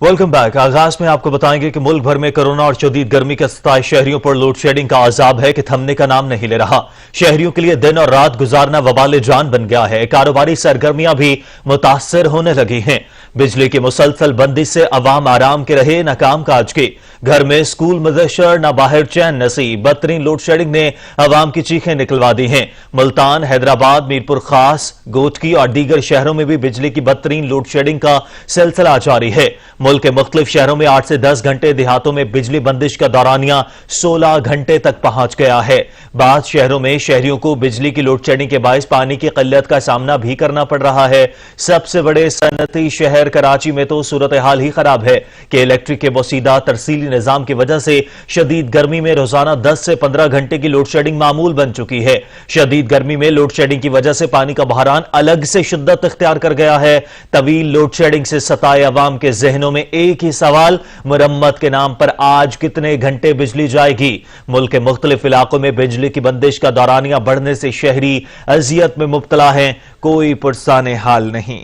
Welcome back. आगाज में आपको बताएंगे कि मुल्क भर में कोरोना और शदीद गर्मी के सताए शहरियों पर लोड शेडिंग का अजाब है कि थमने का नाम नहीं ले रहा। शहरियों के लिए दिन और रात गुजारना वबाले जान बन गया है। कारोबारी सरगर्मियां भी मुतासर होने लगी हैं। बिजली की मुसलसल बंदी से अवाम आराम के रहे, न काम काज के। घर में स्कूल मदरसा, न बाहर चैन नसीब। बदतरीन लोड शेडिंग ने अवाम की चीखें निकलवा दी हैं। मुल्तान, हैदराबाद, मीरपुर खास, गोटकी और दीगर शहरों में भी बिजली की बदतरीन लोड शेडिंग का सिलसिला जारी है। मुल्क के मुख्तलिफ शहरों में 8 से 10 घंटे, देहातों में बिजली बंदिश का दौरानिया 16 घंटे तक पहुंच गया है। बाद शहरों में शहरियों को बिजली की लोड शेडिंग के बायस पानी की किल्लत का सामना भी करना पड़ रहा है। सबसे बड़े सनती शहर कराची में तो सूरत हाल ही खराब है कि इलेक्ट्रिक के बोसीदा तरसीली निजाम की वजह से शदीद गर्मी में रोजाना 10 से 15 घंटे की लोड शेडिंग मामूल बन चुकी है। शदीद गर्मी में लोड शेडिंग की वजह से पानी का बहरान अलग से शिद्दत इख्तियार कर गया है। तवील लोड शेडिंग से सताए अवाम के जहनों में एक ही सवाल, मुरम्मत के नाम पर आज कितने घंटे बिजली जाएगी। मुल्क के मुख्तलिफ इलाकों में बिजली की बंदिश का दौरानिया बढ़ने से शहरी अजियत में मुब्तला हैं, कोई पुरसाने हाल नहीं।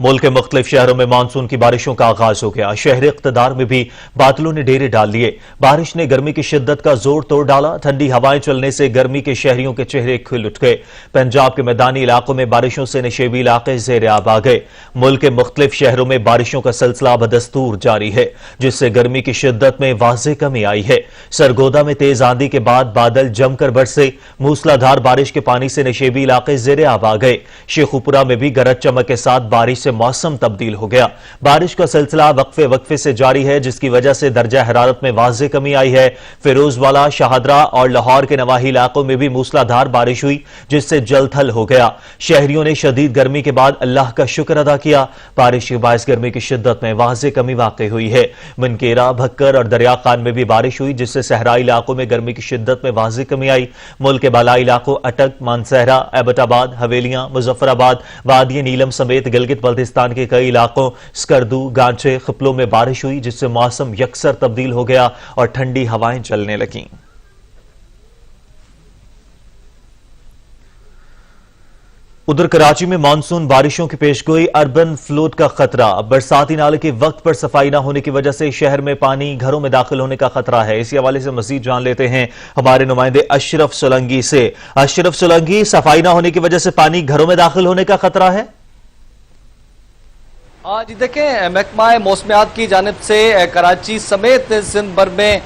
मुल्क के मुख्तलिफ शहरों में मानसून की बारिशों का आगाज हो गया। शहर इक़्तिदार में भी बादलों ने डेरे डाल लिए। बारिश ने गर्मी की शिद्दत का जोर तोड़ डाला। ठंडी हवाएं चलने से गर्मी के शहरियों के चेहरे खिल उठ गए। पंजाब के मैदानी इलाकों में बारिशों से नशेबी इलाके ज़ेर आब आ गए। मुल्क के मुख्तलिफ शहरों में बारिशों का सिलसिला बदस्तूर जारी है, जिससे गर्मी की शिद्दत में वाज़ेह कमी आई है। सरगोदा में तेज आंधी के बाद बादल जमकर बरसे। मूसलाधार बारिश के पानी से नशेबी इलाके ज़ेर आब आ गए। शेखुपुरा में भी गरज चमक के साथ बारिश से मौसम तब्दील हो गया। बारिश का सिलसिला वक्फे वक्फे से जारी है, जिसकी वजह से दर्जा हरारत में वाज़ेह कमी आई है। फिरोजवाला, शाहदरा और लाहौर के नवाही इलाकों में भी मूसलाधार बारिश हुई, जिससे जल थल हो गया। शहरियों ने शदीद गर्मी के बाद अल्लाह का शुक्र अदा किया। बारिश के बायस गर्मी की शिद्दत में वाज़ेह कमी वाक़ई हुई है। मनकेरा, भक्कर और दरिया खान में भी बारिश हुई, जिससे सहराई इलाकों में गर्मी की शिद्दत में वाज़ेह कमी आई। मुल्क के बालाई इलाकों अटक, मानसहरा, एबटाबाद, हवेलियां, मुजफ्फराबाद, वादी नीलम समेत गिलगित बल्तिस्तान के कई इलाकों स्कर्दू, गांचे, खिपलों में बारिश हुई, जिससे मौसम यकसर तब्दील हो गया और ठंडी हवाएं चलने लगीं। उधर कराची में मानसून बारिशों की पेशगोई, अर्बन फ्लड का खतरा। बरसाती नाले के वक्त पर सफाई न होने की वजह से शहर में पानी घरों में दाखिल होने का खतरा है। इसी हवाले से मजीद जान लेते हैं हमारे नुमाइंदे अशरफ सोलंकी से। अशरफ सोलंकी, सफाई न होने की वजह से पानी घरों में दाखिल होने का खतरा है? जी देखें, महकमा मौसमियात की जानिब से कराची समेत सिंध भर में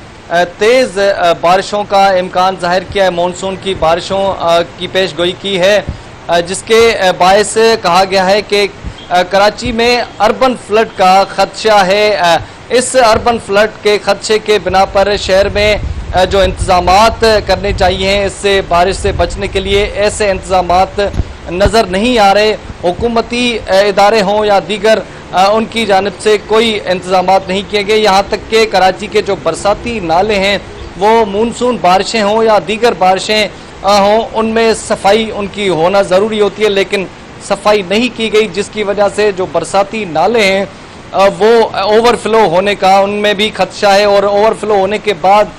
तेज़ बारिशों का इम्कान जाहिर किया है। मानसून की बारिशों की पेश गोई की है, जिसके बायस कहा गया है कि कराची में अर्बन फ्लड का खदशा है। इस अर्बन फ्लड के खदशे के बिना पर शहर में जो इंतजामात करने चाहिए इससे बारिश से बचने के लिए, ऐसे इंतजामात नज़र नहीं आ रहे। हुकूमती इदारे हों या दीगर उनकी जानिब से कोई इंतजामात नहीं किए गए। यहाँ तक कि कराची के जो बरसाती नाले हैं, वो मानसून बारिशें हों या दीगर बारिशें हों, उनमें सफाई उनकी होना ज़रूरी होती है, लेकिन सफाई नहीं की गई, जिसकी वजह से जो बरसाती नाले हैं वो ओवरफ्लो होने का उनमें भी खदशा है। और ओवरफ्लो होने के बाद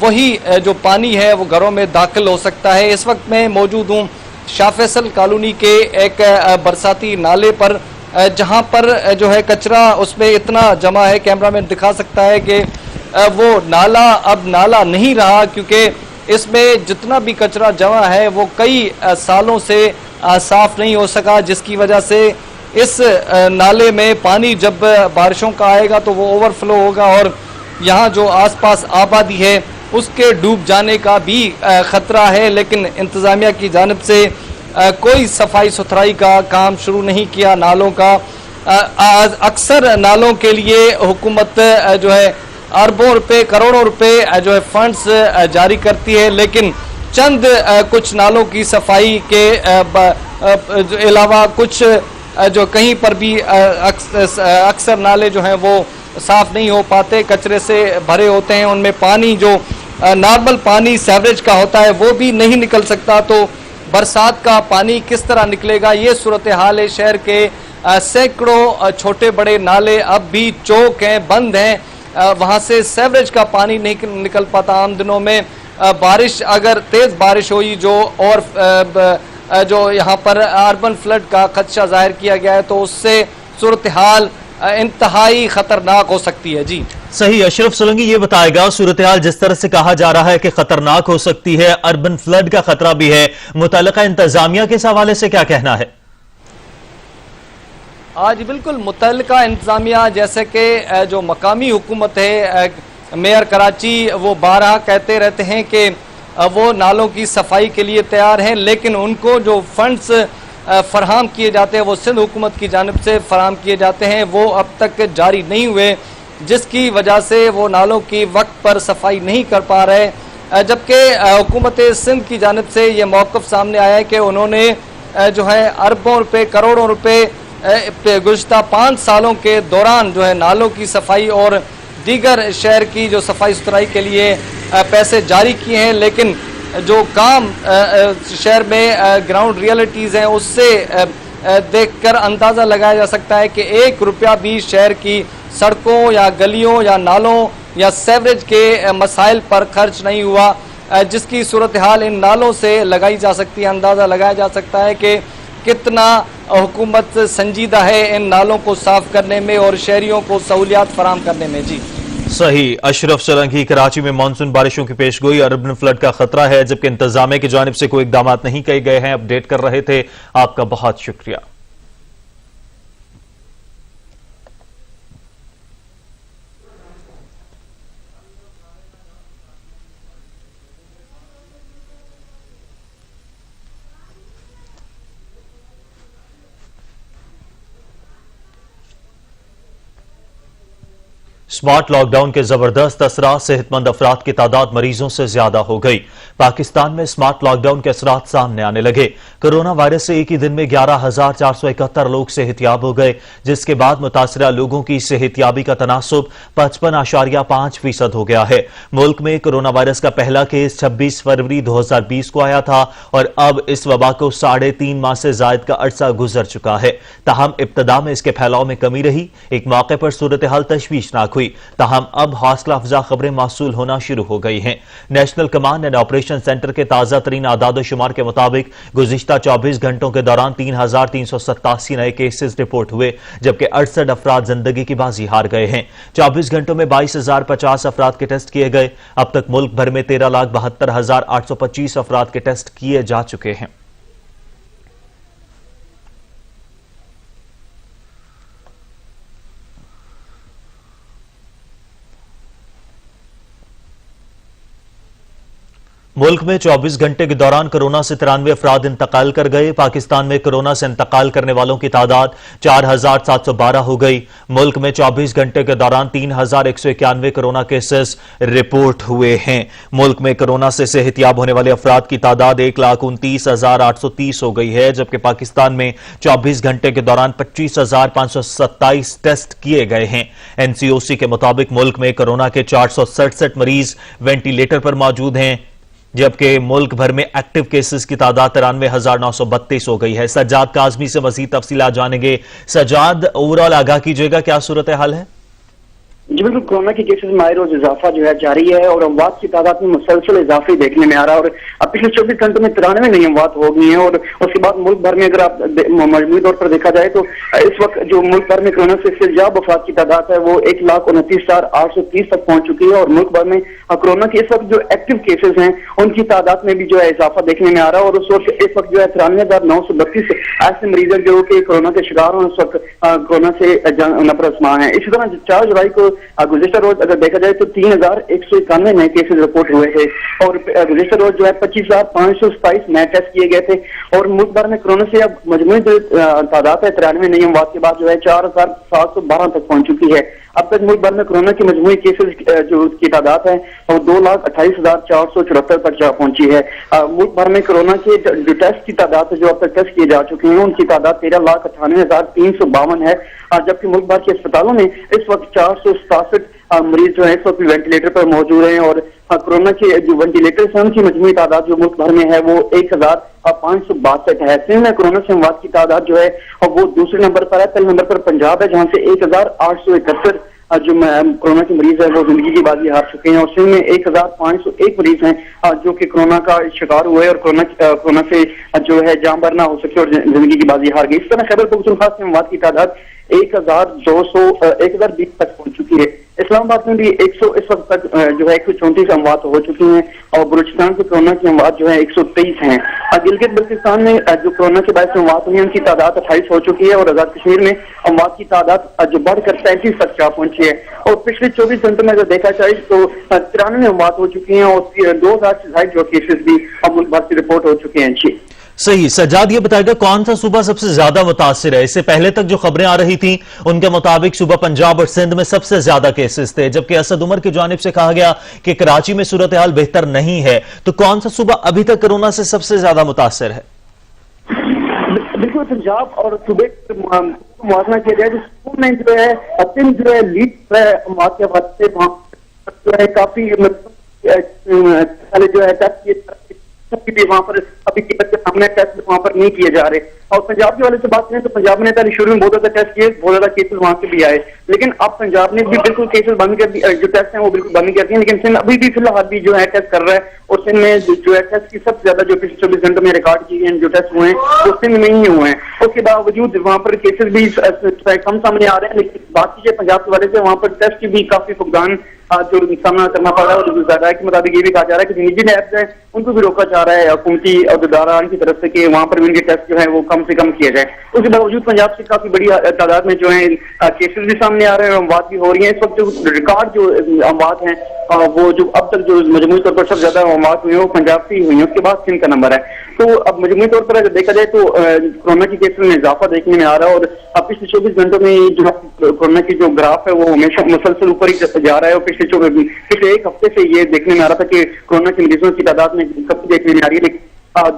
वही जो पानी है वो घरों में दाखिल हो सकता है। इस वक्त मैं मौजूद हूँ शाह फैसल कॉलोनी के एक बरसाती नाले पर, जहाँ पर जो है कचरा उसमें इतना जमा है, कैमरामैन दिखा सकता है कि वो नाला अब नाला नहीं रहा, क्योंकि इसमें जितना भी कचरा जमा है वो कई सालों से साफ नहीं हो सका, जिसकी वजह से इस नाले में पानी जब बारिशों का आएगा तो वो ओवरफ्लो होगा और यहाँ जो आसपास आबादी है उसके डूब जाने का भी ख़तरा है। लेकिन इंतज़ामिया की जानिब से कोई सफाई सुथराई का काम शुरू नहीं किया नालों का। अक्सर नालों के लिए हुकूमत जो है अरबों रुपए, करोड़ों रुपए जो है फंड्स जारी करती है, लेकिन चंद कुछ नालों की सफाई के अलावा कुछ जो कहीं पर भी अक्सर नाले जो हैं वो साफ नहीं हो पाते, कचरे से भरे होते हैं। उनमें पानी जो नॉर्मल पानी सीवरेज का होता है वो भी नहीं निकल सकता, तो बरसात का पानी किस तरह निकलेगा, ये सूरत हाल है। शहर के सैकड़ों छोटे बड़े नाले अब भी चौक हैं, बंद हैं, वहाँ से सीवरेज का पानी नहीं निकल पाता। आम दिनों में बारिश, अगर तेज़ बारिश हुई जो और जो यहाँ पर अर्बन फ्लड का खदशा जाहिर किया गया है, तो उससे सूरत हाल इंतहाई खतरनाक हो सकती है। जी सही। अशरफ सोलंकी ये बताएगा, सूरत हाल जिस तरह से कहा जा रहा है कि खतरनाक हो सकती है, अर्बन फ्लड का खतरा भी है, मुतल्लिका इंतजामिया के इस हवाले से क्या कहना है? आज बिल्कुल मुतल्लिका इंतजामिया, जैसे कि जो मकामी हुकूमत है, मेयर कराची, वो बारहा कहते रहते हैं कि वो नालों की सफाई के लिए तैयार हैं, लेकिन उनको जो फंड्स फराहम किए जाते हैं वो सिंध हुकूमत की जानिब से फराहम किए जाते हैं, वो अब तक जारी नहीं हुए, जिसकी वजह से वो नालों की वक्त पर सफाई नहीं कर पा रहे। जबकि हुकूमत सिंध की जानिब से ये मौक़िफ़ सामने आया है कि उन्होंने जो है अरबों रुपए, करोड़ों रुपए गुज़िश्ता 5 सालों के दौरान जो है नालों की सफाई और दीगर शहर की जो सफाई सुथराई के लिए पैसे जारी किए हैं, लेकिन जो काम शहर में ग्राउंड रियलिटीज़ हैं उससे देखकर अंदाज़ा लगाया जा सकता है कि 1 रुपया भी शहर की सड़कों या गलियों या नालों या सेवरेज के मसाइल पर खर्च नहीं हुआ, जिसकी सूरत हाल इन नालों से लगाई जा सकती है। अंदाज़ा लगाया जा सकता है कि कितना हुकूमत संजीदा है इन नालों को साफ करने में और शहरियों को सहूलियात फराहम करने में। जी सही। अशरफ सोलंकी, कराची में मानसून बारिशों की पेशगोई, अर्बन फ्लड का खतरा है, जबकि इंतजामिया की जानिब से कोई इकदाम नहीं किए गए हैं। अपडेट कर रहे थे, आपका बहुत शुक्रिया। स्मार्ट लॉकडाउन के जबरदस्त असरात, सेहतमंद अफराद की तादाद मरीजों से ज्यादा हो गई। पाकिस्तान में स्मार्ट लॉकडाउन के असरात सामने आने लगे। कोरोना वायरस से एक ही दिन में 11,471 लोग सेहतियाब हो गए, जिसके बाद मुतासरा लोगों की सेहतियाबी का तनासुब 55.5% हो गया है। मुल्क में कोरोना वायरस का पहला केस 26 फरवरी 2020 को आया था और अब इस वबा को 3.5 माह से जायद का अरसा गुजर चुका है। ताहम इब्तदा में इसके फैलाव में कमी रही। एक मौके पर सूरत हाल तशवीशनाक हुई, ताहम अब हौसला अफजा खबरें मौसूल होना शुरू हो गई हैं। National command and operation centre के ताजा तरीन आदाद शुमार के मुताबिक गुज़िश्ता 24 घंटों के दौरान 3,387 नए केसेस रिपोर्ट हुए, जबकि 68 अफराद जिंदगी की बाजी हार गए हैं। 24 घंटों में 22,050 अफराद के टेस्ट किए गए। अब तक मुल्क भर में 13,72,825 अफराद के टेस्ट किए जा चुके हैं। मुल्क में 24 घंटे के दौरान कोरोना से 93 अफराद इंतकाल कर गए। पाकिस्तान में कोरोना से इंतकाल करने वालों की तादाद 4,712 हो गई। मुल्क में 24 घंटे के दौरान 3,191 कोरोना केसेस रिपोर्ट हुए हैं। मुल्क में कोरोना से सेहतियाब होने वाले अफराद की तादाद 1,29,830 हो गई है, जबकि पाकिस्तान में 24 घंटे के दौरान 25,527 टेस्ट किए गए हैं। NCOC के मुताबिक मुल्क में कोरोना के 467 मरीज वेंटिलेटर पर मौजूद हैं, जबकि मुल्क भर में एक्टिव केसेस की तादाद 93,932 हो गई है। सज्जाद काजमी से मजीद तफसीलात जानेंगे। सज्जाद, ओवरऑल आगाह कीजिएगा, क्या सूरत हाल है? जी बिल्कुल, कोरोना के केसेस में आए रोज इजाफा जो है जारी है और अमवात की तादाद में मुसलसल इजाफे देखने में आ रहा है और पिछले 24 घंटों में 93 नई अमवात हो गई हैं। और उसके बाद मुल्क भर में अगर आप मजमूई तौर पर देखा जाए तो इस वक्त जो मुल्क भर में कोरोना से सिलजाब अफराद की तादाद है वो 1,29,830 तक पहुंच चुकी है। और मुल्क भर में कोरोना के इस वक्त जो एक्टिव केसेस हैं उनकी तादाद में भी जो है इजाफा देखने में आ रहा है। और उस वक्त इस वक्त जो है 93,932 ऐसे मरीज हैं जो कि कोरोना के शिकार हैं, उस वक्त कोरोना से नफरतमा है। इसी तरह 4 जुलाई को गुज़िश्ता रोज अगर देखा जाए तो 3,191 नए केसेस रिपोर्ट हुए थे और गुज़िश्ता रोज जो है 25,527 नए टेस्ट किए गए थे। और मुल्क भर में कोरोना से अब मजमूई तादाद है 93 नई अमवात के बाद जो है 4,712 तक पहुंच चुकी है। अब तक मुल्क भर में कोरोना की मजमूई केसेस जो की तादाद है वो 2,28,474 तक जा पहुंची है। मुल्क भर में कोरोना के जो टेस्ट की तादाद है जो अब तक टेस्ट किए जा चुके हैं उनकी तादाद 13,98,352 है, जबकि मुल्क भर के अस्पतालों में इस वक्त 467 मरीज जो है इस वक्त वेंटिलेटर पर मौजूद हैं। और कोरोना के जो वेंटिलेटर हैं उनकी मजमूई तादाद जो मुल्क भर में है वो 1,562 है। सिंध में कोरोना से अमवात की तादाद जो है वो दूसरे नंबर पर है। पहले नंबर पर पंजाब है जहां से 1,871 जो कोरोना के मरीज है वो जिंदगी की बाजी हार चुके हैं और सिंध में 1501 मरीज हैं जो कि कोरोना का शिकार हुए और कोरोना से जो है जान बर ना हो सके और जिंदगी की बाजी हार गई। इस तरह खैबर पख्तूनख्वा से अमवात की तादाद 1020 तक पहुंच चुकी है। इस्लामाबाद में भी 100 इस वक्त तक जो है 134 अमवात हो चुकी हैं और बलूचिस्तान से कोरोना की अमवात जो है 123 हैं। गिलगित बल्तिस्तान में जो कोरोना के बाद अमवात हुई उनकी तादाद 28 हो चुकी है और आजाद कश्मीर में अमवात की तादाद जो बढ़कर 35 तक जा पहुंची है। और पिछले 24 घंटों में अगर देखा जाए तो 93 अमवात हो चुकी हैं और 2000 से ज्यादा जो केसेस भी अब मुल्क भर से रिपोर्ट हो चुके हैं। जी सही। सज्जाद ये बताएगा कौन सा सूबा सबसे ज्यादा मुतासिर है? इससे पहले तक जो खबरें आ रही थी उनके मुताबिक सूबा पंजाब और सिंध में सबसे ज्यादा केसेस थे, जबकि असद उमर की जानिब से कहा गया कि कराची में सूरत हाल बेहतर नहीं है। तो कौन सा सूबा अभी तक कोरोना से सबसे ज्यादा मुतासिर है? बिल्कुल पंजाब और सूबे मुआवजा किया जाए तो में जो है सिंध जो है लीड है अमवात के बाद से वहां जो है काफी जो है वहां पर अभी के सामने टेस्ट वहां पर नहीं किए जा रहे। और पंजाब के वाले से बात करें तो पंजाब ने पहले शुरू में बहुत ज्यादा टेस्ट किए, बहुत ज्यादा केसेस वहां से भी आए, लेकिन अब पंजाब ने भी बिल्कुल केसेस बंद कर दिए, जो टेस्ट हैं वो बिल्कुल बंद कर दिए। लेकिन सिंध अभी भी फिलहाल भी जो है टेस्ट कर रहा है और सिंध में जो है टेस्ट की सबसे ज्यादा जो पिछले 24 घंटों में रिकॉर्ड किए गए जो टेस्ट हुए हैं वो सिंध में ही हुए हैं। उसके बावजूद वहां पर केसेस भी कम सामने आ रहे हैं। लेकिन बात कीजिए पंजाब के वाले से, वहां पर टेस्ट की भी काफी फुकदान जो सामना करना पड़ रहा है और ज़ायदा के मुताबिक ये भी कहा जा रहा है कि निजी लैब्स हैं उनको भी रोका जा रहा है हुकूमती अहदेदारान की तरफ से कि वहां पर भी उनके टेस्ट जो है वो कम से कम किया जाए। उसके बावजूद पंजाब से काफी बड़ी तादाद में जो है केसेस भी सामने आ रहे हैं और अमवात भी हो रही है। इस वक्त जो रिकॉर्ड जो अमवात हैं वो जो अब तक जो मजमूई तौर पर सबसे ज्यादा अमवात हुई है वो पंजाब से ही हुई है, उसके बाद सिंध का नंबर है। तो अब मजमूई तौर पर अगर देखा जाए तो कोरोना की केसेस में इजाफा देखने में आ रहा है और अब पिछले 24 घंटों में जो कोरोना की जो ग्राफ है वो हमेशा मुसलसल ऊपर ही जा रहा है और पिछले एक हफ्ते से ये देखने में आ रहा था कि कोरोना के मरीजों की तादाद में कमी देखने में आ रही है। लेकिन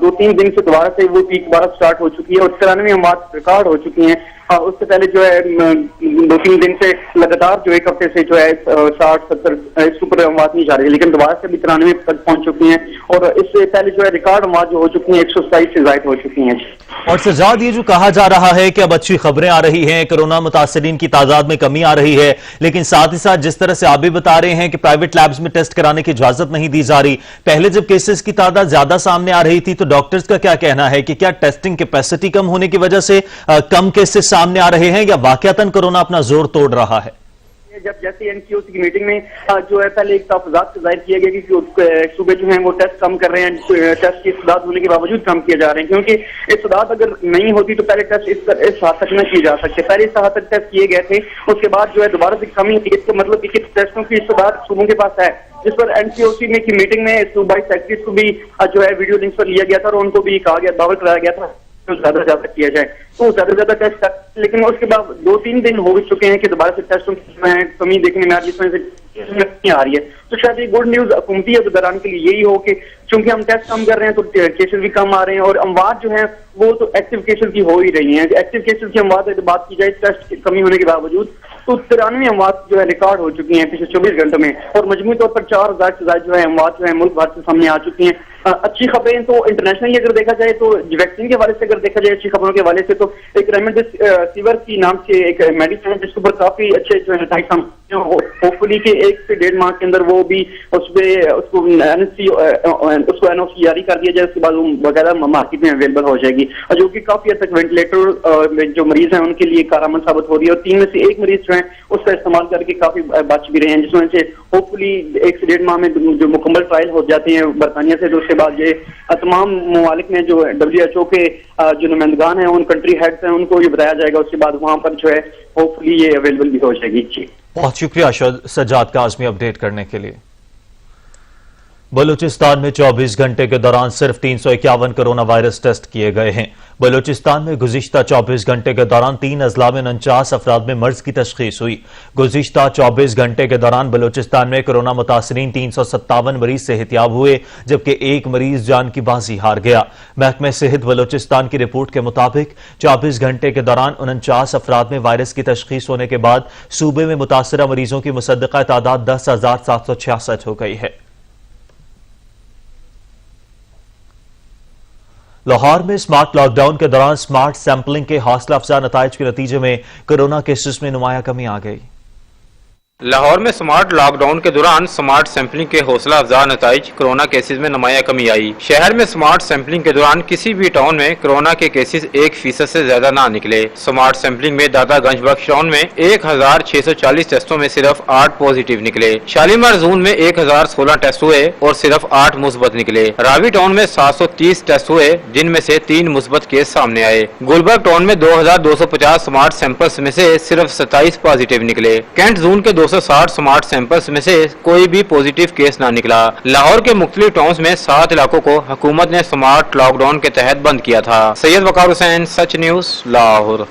2-3 दिन से दोबारा से वो पीक दोबारा स्टार्ट हो चुकी है और 93 अमवात रिकॉर्ड हो चुकी हैं। उससे पहले जो है 2-3 दिन से लगातार जो एक हफ्ते से जो है 60-70 इसके ऊपर अमवात नहीं जा रही है, लेकिन दोबारा से भी 93 तक पहुंच चुकी हैं और इससे पहले जो है रिकॉर्ड अमवात जो हो चुकी हैं 127 से ज्यादा हो चुकी हैं। और सजाद ये जो कहा जा रहा है कि अब अच्छी खबरें आ रही हैं, कोरोना मुतासिरीन की तादाद में कमी आ रही है, लेकिन साथ ही साथ जिस तरह से आप भी बता रहे हैं कि प्राइवेट लैब्स में टेस्ट कराने की इजाजत नहीं दी जा रही, पहले जब केसेस की तादाद ज्यादा सामने आ रही थी तो डॉक्टर्स का क्या कहना है कि क्या टेस्टिंग कैपेसिटी कम होने की वजह से कम केसेस सामने आ रहे हैं या वाकयातन कोरोना अपना जोर तोड़ रहा है? जब जैसे एनसीओसी की मीटिंग में जो है पहले एक तहफ़्फ़ुज़ात से जाहिर किया गया कि सूबे जो हैं वो टेस्ट कम कर रहे हैं, टेस्ट की इस्तेदाद होने के बावजूद कम किए जा रहे हैं, क्योंकि इस्तेदाद अगर नहीं होती तो पहले टेस्ट इस हद तक न किए जा सकते। पहले इस हद तक टेस्ट किए गए थे, उसके बाद जो है दोबारा से कमी हुई। इसका मतलब कि टेस्टों की इस्तेदाद सूबों के पास है, जिस पर एनसीओसी में की मीटिंग में सूबाई सेक्रेटरीज को भी जो है वीडियो लिंक पर लिया गया था और उनको भी कहा गया, दावा कराया गया था तो ज्यादा किया जाए, तो ज्यादा टेस्ट कर। लेकिन उसके बाद 2-3 दिन हो चुके हैं कि दोबारा से टेस्टों में कमी देखने में आ रही है, जिसमें से आ रही है। तो शायद ये गुड न्यूज हुकूमती अहदेदारान के लिए यही हो कि चूंकि हम टेस्ट कम कर रहे हैं तो केसेस भी कम आ रहे हैं और अमवात जो है वो तो एक्टिव केसेस की हो ही रही हैं। एक्टिव केसेस की अमवात की बात की जाए टेस्ट की कमी होने के बावजूद तो 93 अमवात जो है रिकॉर्ड हो चुकी हैं पिछले 24 घंटों में और मजमूई तौर पर 4000 से ज्यादा जो है अमवात जो है मुल्क भर से सामने आ चुकी हैं। अच्छी खबरें तो इंटरनेशनली अगर देखा जाए तो वैक्सीन के हवाले से अगर देखा जाए अच्छी खबरों के हवाले से तो एक रेमडेसिविर की नाम से एक मेडिसिन है जिसके ऊपर काफी अच्छे जो है होपफुली के 1 से 1.5 माह के अंदर वो भी उसको एनओसी जारी कर दिया जाए, उसके बाद वो वगैरह मार्केट में अवेलेबल हो जाएगी और जो कि काफी हद तक वेंटिलेटर जो मरीज हैं उनके लिए कारआमद साबित हो रही है। और 3 में से 1 मरीज जो है उसका इस्तेमाल करके काफी बच भी रहे हैं, जिसमें से होपफुली 1 से 1.5 माह में जो मुकम्मल ट्रायल हो जाते हैं बरतानिया से, तो उसके बाद ये तमाम ममालिक में जो WHO के जो नुमाइंदगान हैं उन कंट्री हेड्स हैं उनको ये बताया जाएगा, उसके बाद वहां पर जो है होपफुली ये अवेलेबल भी हो जाएगी। जी बहुत शुक्रिया सज्जाद काज़मी अपडेट करने के लिए। बलूचिस्तान में 24 घंटे के दौरान सिर्फ 351 कोरोना वायरस टेस्ट किए गए हैं। बलूचिस्तान में गुज़िश्ता 24 घंटे के दौरान 3 अजला में 49 अफराद में मर्ज की तशखीस हुई। गुज़िश्ता 24 घंटे के दौरान बलूचिस्तान में कोरोना मुतासरीन 357 मरीज सेहतियाब हुए, जबकि 1 मरीज जान की बाजी हार गया। महकमे सेहत बलूचिस्तान की रिपोर्ट के मुताबिक 24 घंटे के दौरान 49 अफराद में वायरस की तशखीस होने के बाद सूबे में मुतासरा मरीजों की मुसद्दक़ा तादाद 10,766 हो गई है। लाहौर में स्मार्ट लॉकडाउन के दौरान स्मार्ट सैंपलिंग के हौसला अफजा नताइज के नतीजे में कोरोना केसेस में नुमाया कमी आ गई। लाहौर में स्मार्ट लॉकडाउन के दौरान स्मार्ट सैंपलिंग के हौसला अफजा नताइज, कोरोना केसेस में नुमाया कमी आई। शहर में स्मार्ट सैंपलिंग के दौरान किसी भी टाउन में कोरोना के केसेस 1% से ज्यादा ना निकले। स्मार्ट सैंपलिंग में दादागंज बख्श टाउन में 1640 टेस्टों में सिर्फ 8 पॉजिटिव निकले। शालीमार जोन में 1016 टेस्ट हुए और सिर्फ 8 मुस्बत निकले। रावी टाउन में 730 टेस्ट हुए जिनमें से 3 मुस्बत केस सामने आए। गुलबर्ग टाउन में 2250 स्मार्ट सैंपल्स में से सिर्फ 27 पॉजिटिव निकले। कैंट जोन के 260 स्मार्ट सैंपल्स में से कोई भी पॉजिटिव केस ना निकला। लाहौर के मुख्तलिफ टाउन्स में 7 इलाकों को हुकूमत ने स्मार्ट लॉकडाउन के तहत बंद किया था। सैयद वकार हुसैन, सच न्यूज, लाहौर।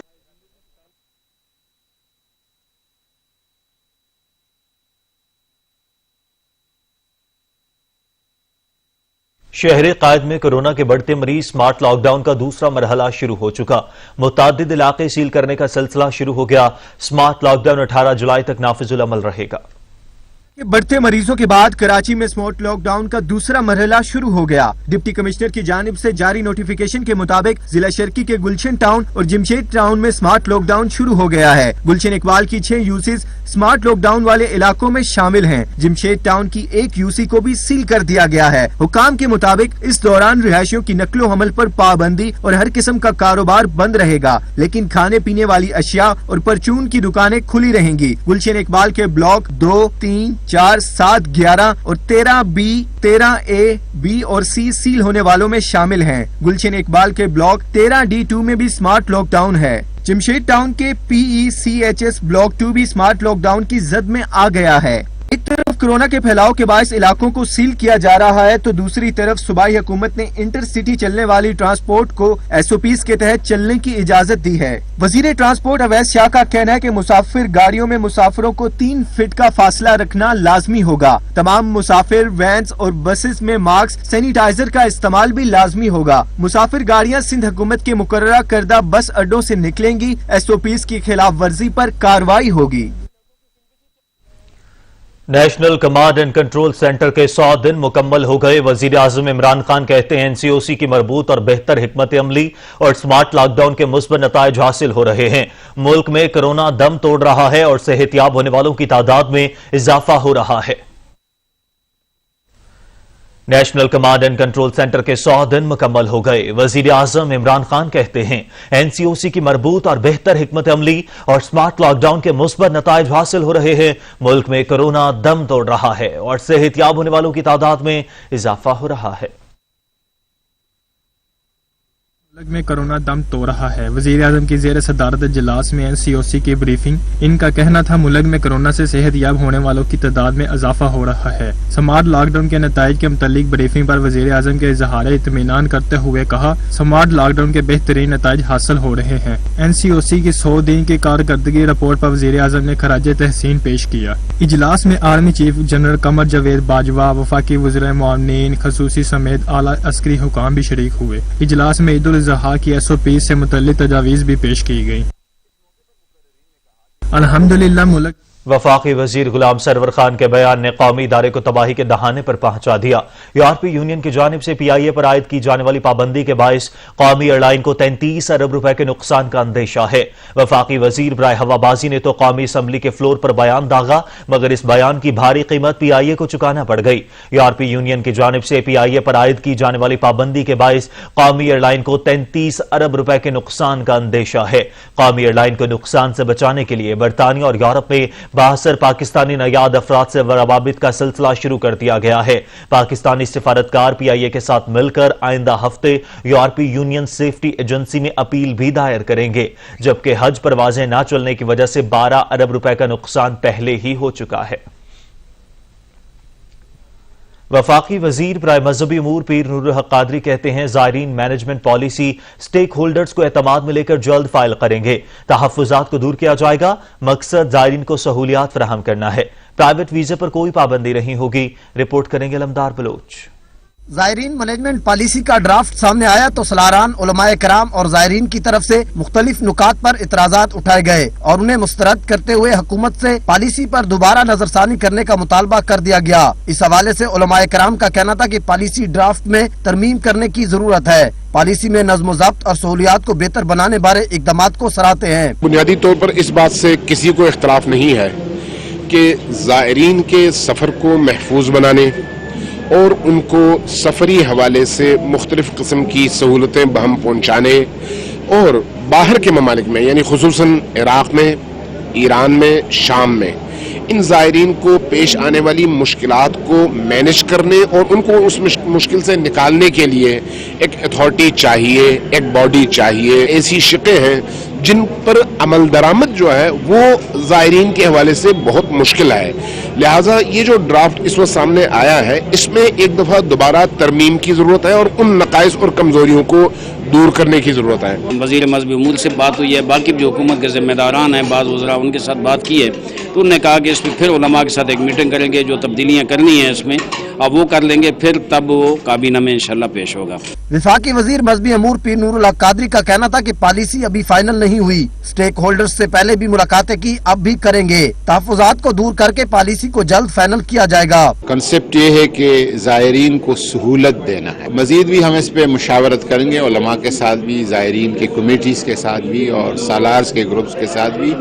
शहर कायद में कोरोना के बढ़ते मरीज, स्मार्ट लॉकडाउन का दूसरा मरहला शुरू हो चुका। मुतादिद इलाके सील करने का सिलसिला शुरू हो गया। स्मार्ट लॉकडाउन 18 जुलाई तक नाफिजुल अमल रहेगा। बढ़ते मरीजों के बाद कराची में स्मार्ट लॉकडाउन का दूसरा मरहला शुरू हो गया। डिप्टी कमिश्नर की जानिब से जारी नोटिफिकेशन के मुताबिक जिला शर्की के गुलशन टाउन और जमशेद टाउन में स्मार्ट लॉकडाउन शुरू हो गया है। गुलशन इकबाल की 6 यूसीज स्मार्ट लॉकडाउन वाले इलाकों में शामिल हैं। जमशेद टाउन की 1 यूसी को भी सील कर दिया गया है। हुकाम के मुताबिक इस दौरान रिहायशियों की नकलो हमल पर पाबंदी और हर किस्म का कारोबार बंद रहेगा, लेकिन खाने पीने वाली अशिया और परचून की दुकानें खुली रहेंगी। गुलशन इकबाल के ब्लॉक 2, 3, 4, 7, 11 और 13B, 13A, B और C सील होने वालों में शामिल हैं। गुलशन इकबाल के ब्लॉक 13D2 में भी स्मार्ट लॉकडाउन है। जमशेद टाउन के PECHS ब्लॉक 2 भी स्मार्ट लॉकडाउन की जद में आ गया है। एक तरफ कोरोना के फैलाव के बायस इलाकों को सील किया जा रहा है तो दूसरी तरफ सूबाई हुकूमत ने इंटरसिटी चलने वाली ट्रांसपोर्ट को SOPs के तहत चलने की इजाजत दी है। वजीर ट्रांसपोर्ट अवैस शाह का कहना है कि मुसाफिर गाड़ियों में मुसाफिरों को 3 फीट का फासला रखना लाजमी होगा। तमाम मुसाफिर वैन्स और बसेस में मास्क, सैनिटाइजर का इस्तेमाल भी लाजमी होगा। मुसाफिर गाड़ियाँ सिंध हुकूमत के मुकर्ररा करदा बस अड्डों से निकलेंगी। SOPs की खिलाफ वर्जी पर कार्रवाई होगी। National command and control centre के 100 दिन मुकम्मल हो गए। वजीर आजम इमरान खान कहते हैं NCOC की मरबूत और बेहतर हिकमत अमली और स्मार्ट लॉकडाउन के मुस्बत नताइज हासिल हो रहे हैं। मुल्क में कोरोना दम तोड़ रहा है और सेहतियाब होने वालों की तादाद में इजाफा हो रहा है। National command and control centre के 100 दिन मुकम्मल हो गए। वजीर आजम इमरान खान कहते हैं NCOC की मरबूत और बेहतर हिकमत अमली और स्मार्ट लॉकडाउन के मुस्बत नताइज हासिल हो रहे हैं। मुल्क में कोरोना दम तोड़ रहा है और सेहतियाब होने वालों की तादाद में इजाफा हो रहा है। मुल्क में कोरोना दम तोड़ रहा है। वजीर आजम की ज़ेर सदारत इजलास में NCOC की ब्रीफिंग। इनका कहना था मुल्क में कोरोना से सेहतयाब होने वालों की तादाद में इजाफा हो रहा है। स्मार्ट लॉकडाउन के नताइज के मुतालिक ब्रीफिंग पर वजीर आजम के इजहार इत्मीनान करते हुए कहा, स्मार्ट लॉकडाउन के बेहतरीन नताइज हासिल हो रहे हैं। NCOC की 100 दिन की कारकर्दगी रिपोर्ट पर वजीर आजम ने खराज तहसीन पेश किया। इजलास में army chief general Qamar Javed Bajwa, वफाकी वज़ीर मुआवनीन खसूसी समेत आला अस्करी हुकाम भी शरीक हुए। इजलास में ईद उल अज़हा की SOP से मुतल्लिक तजावीज़ भी पेश की गई। अल्हम्दुलिल्लाह मुल्क वफाकी वजीर गुलाम सरवर खान के बयान ने कौमी इदारे को तबाही के दहाने पर पहुंचा दिया। यूरोपीय यूनियन की जानिब से PIA पर आयद की जाने वाली पाबंदी के बायस कौमी एयरलाइन को 33 अरब रुपए के नुकसान का अंदेशा है। वफाकी वजीर बराए हवाबाजी ने तो कौमी असम्बली के फ्लोर पर बयान दागा, मगर इस बयान की भारी कीमत PIA को चुकाना पड़ गई। यूरोपीय यूनियन की जानिब से PIA पर आयद की जाने वाली पाबंदी के बायस कौमी एयरलाइन को 33 अरब रुपए के नुकसान का अंदेशा है। कौमी एयरलाइन को नुकसान से बचाने के लिए बरतानिया और यूरोप में 72 पाकिस्तानी नयाद अफराद से रवाबित का सिलसिला शुरू कर दिया गया है। पाकिस्तानी सिफारतकार PIA के साथ मिलकर आइंदा हफ्ते यूरोपीय यूनियन सेफ्टी एजेंसी में अपील भी दायर करेंगे, जबकि हज परवाजें न चलने की वजह से 12 अरब रुपए का नुकसान पहले ही हो चुका है। वफाकी वजीर बराए मजहबी अमूर पीर नूरुल हक कादरी कहते हैं ज़ायरीन मैनेजमेंट पॉलिसी स्टेक होल्डर्स को एतमाद में लेकर जल्द फाइल करेंगे। तहफ़्फ़ुज़ात को दूर किया जाएगा। मकसद ज़ायरीन को सहूलियात फराहम करना है। प्राइवेट वीजे पर कोई पाबंदी नहीं होगी। रिपोर्ट करेंगे अलमदार बलोच। ज़ायरीन मैनेजमेंट पॉलिसी का ड्राफ्ट सामने आया तो सलारान, उलमाए कराम और ज़ायरीन की तरफ से मुख्तलिफ नुकात पर इतराज़ात उठाए गए और उन्हें मुस्तरद करते हुए हुकूमत से पॉलिसी पर दोबारा नजरसानी करने का मुतालबा कर दिया गया। इस हवाले से उलमाए कराम का कहना था कि पॉलिसी ड्राफ्ट में तरमीम करने की जरूरत है। पॉलिसी में नज़्म ज़ब्त और सहूलियात को बेहतर बनाने बारे इक़दामात को सराहते हैं। बुनियादी तौर पर इस बात से किसी को इख्तलाफ नहीं है कि ज़ायरीन के सफ़र को महफूज बनाने और उनको सफरी हवाले से मुख्तलिफ किस्म की सहूलतें बहम पहुँचाने और बाहर के ममालिक में यानी खुसूसन इराक़ में, ईरान में, शाम में इन ज़ायरीन को पेश आने वाली मुश्किलात को मैनेज करने और उनको उस मुश्किल से निकालने के लिए एक अथॉरिटी चाहिए, एक बॉडी चाहिए। ऐसी शिकें हैं जिन पर अमल दरामद जो है वो ज़ायरीन के हवाले से बहुत मुश्किल है। लिहाजा ये जो ड्राफ्ट इस वक्त सामने आया है इसमें एक दफ़ा दोबारा तरमीम की ज़रूरत है और उन नकाइस और कमज़ोरियों को दूर करने की ज़रूरत है। वज़ीर मज़हबी उमूर से बात हुई है, बाकी जो हुकूमत के ज़िम्मेदारान हैं, बाज़ वज़रा उनके साथ बात की है, तो उन्होंने कहा कि इसमें फिर उलमा के साथ एक मीटिंग करेंगे, जो तब्दीलियाँ करनी है इसमें अब वो कर लेंगे, फिर तब वो काबीना में इंशाल्लाह पेश होगा। विफाकी वजीर मज़हबी अमूर पीर नूरुल हक कादरी का कहना था कि पॉलिसी अभी फाइनल नहीं हुई, स्टेक होल्डर्स से पहले भी मुलाकातें की, अब भी करेंगे। तहफ़्फ़ुज़ात को दूर करके पॉलिसी को जल्द फाइनल किया जाएगा। कंसेप्ट ये है कि ज़ायरीन को सहूलत देना है। मजीद भी हम इस पे मुशावरत करेंगे, उलमा के साथ भी, ज़ायरीन की कमेटीज़ के साथ भी और सालार्स के ग्रुप्स के साथ भी,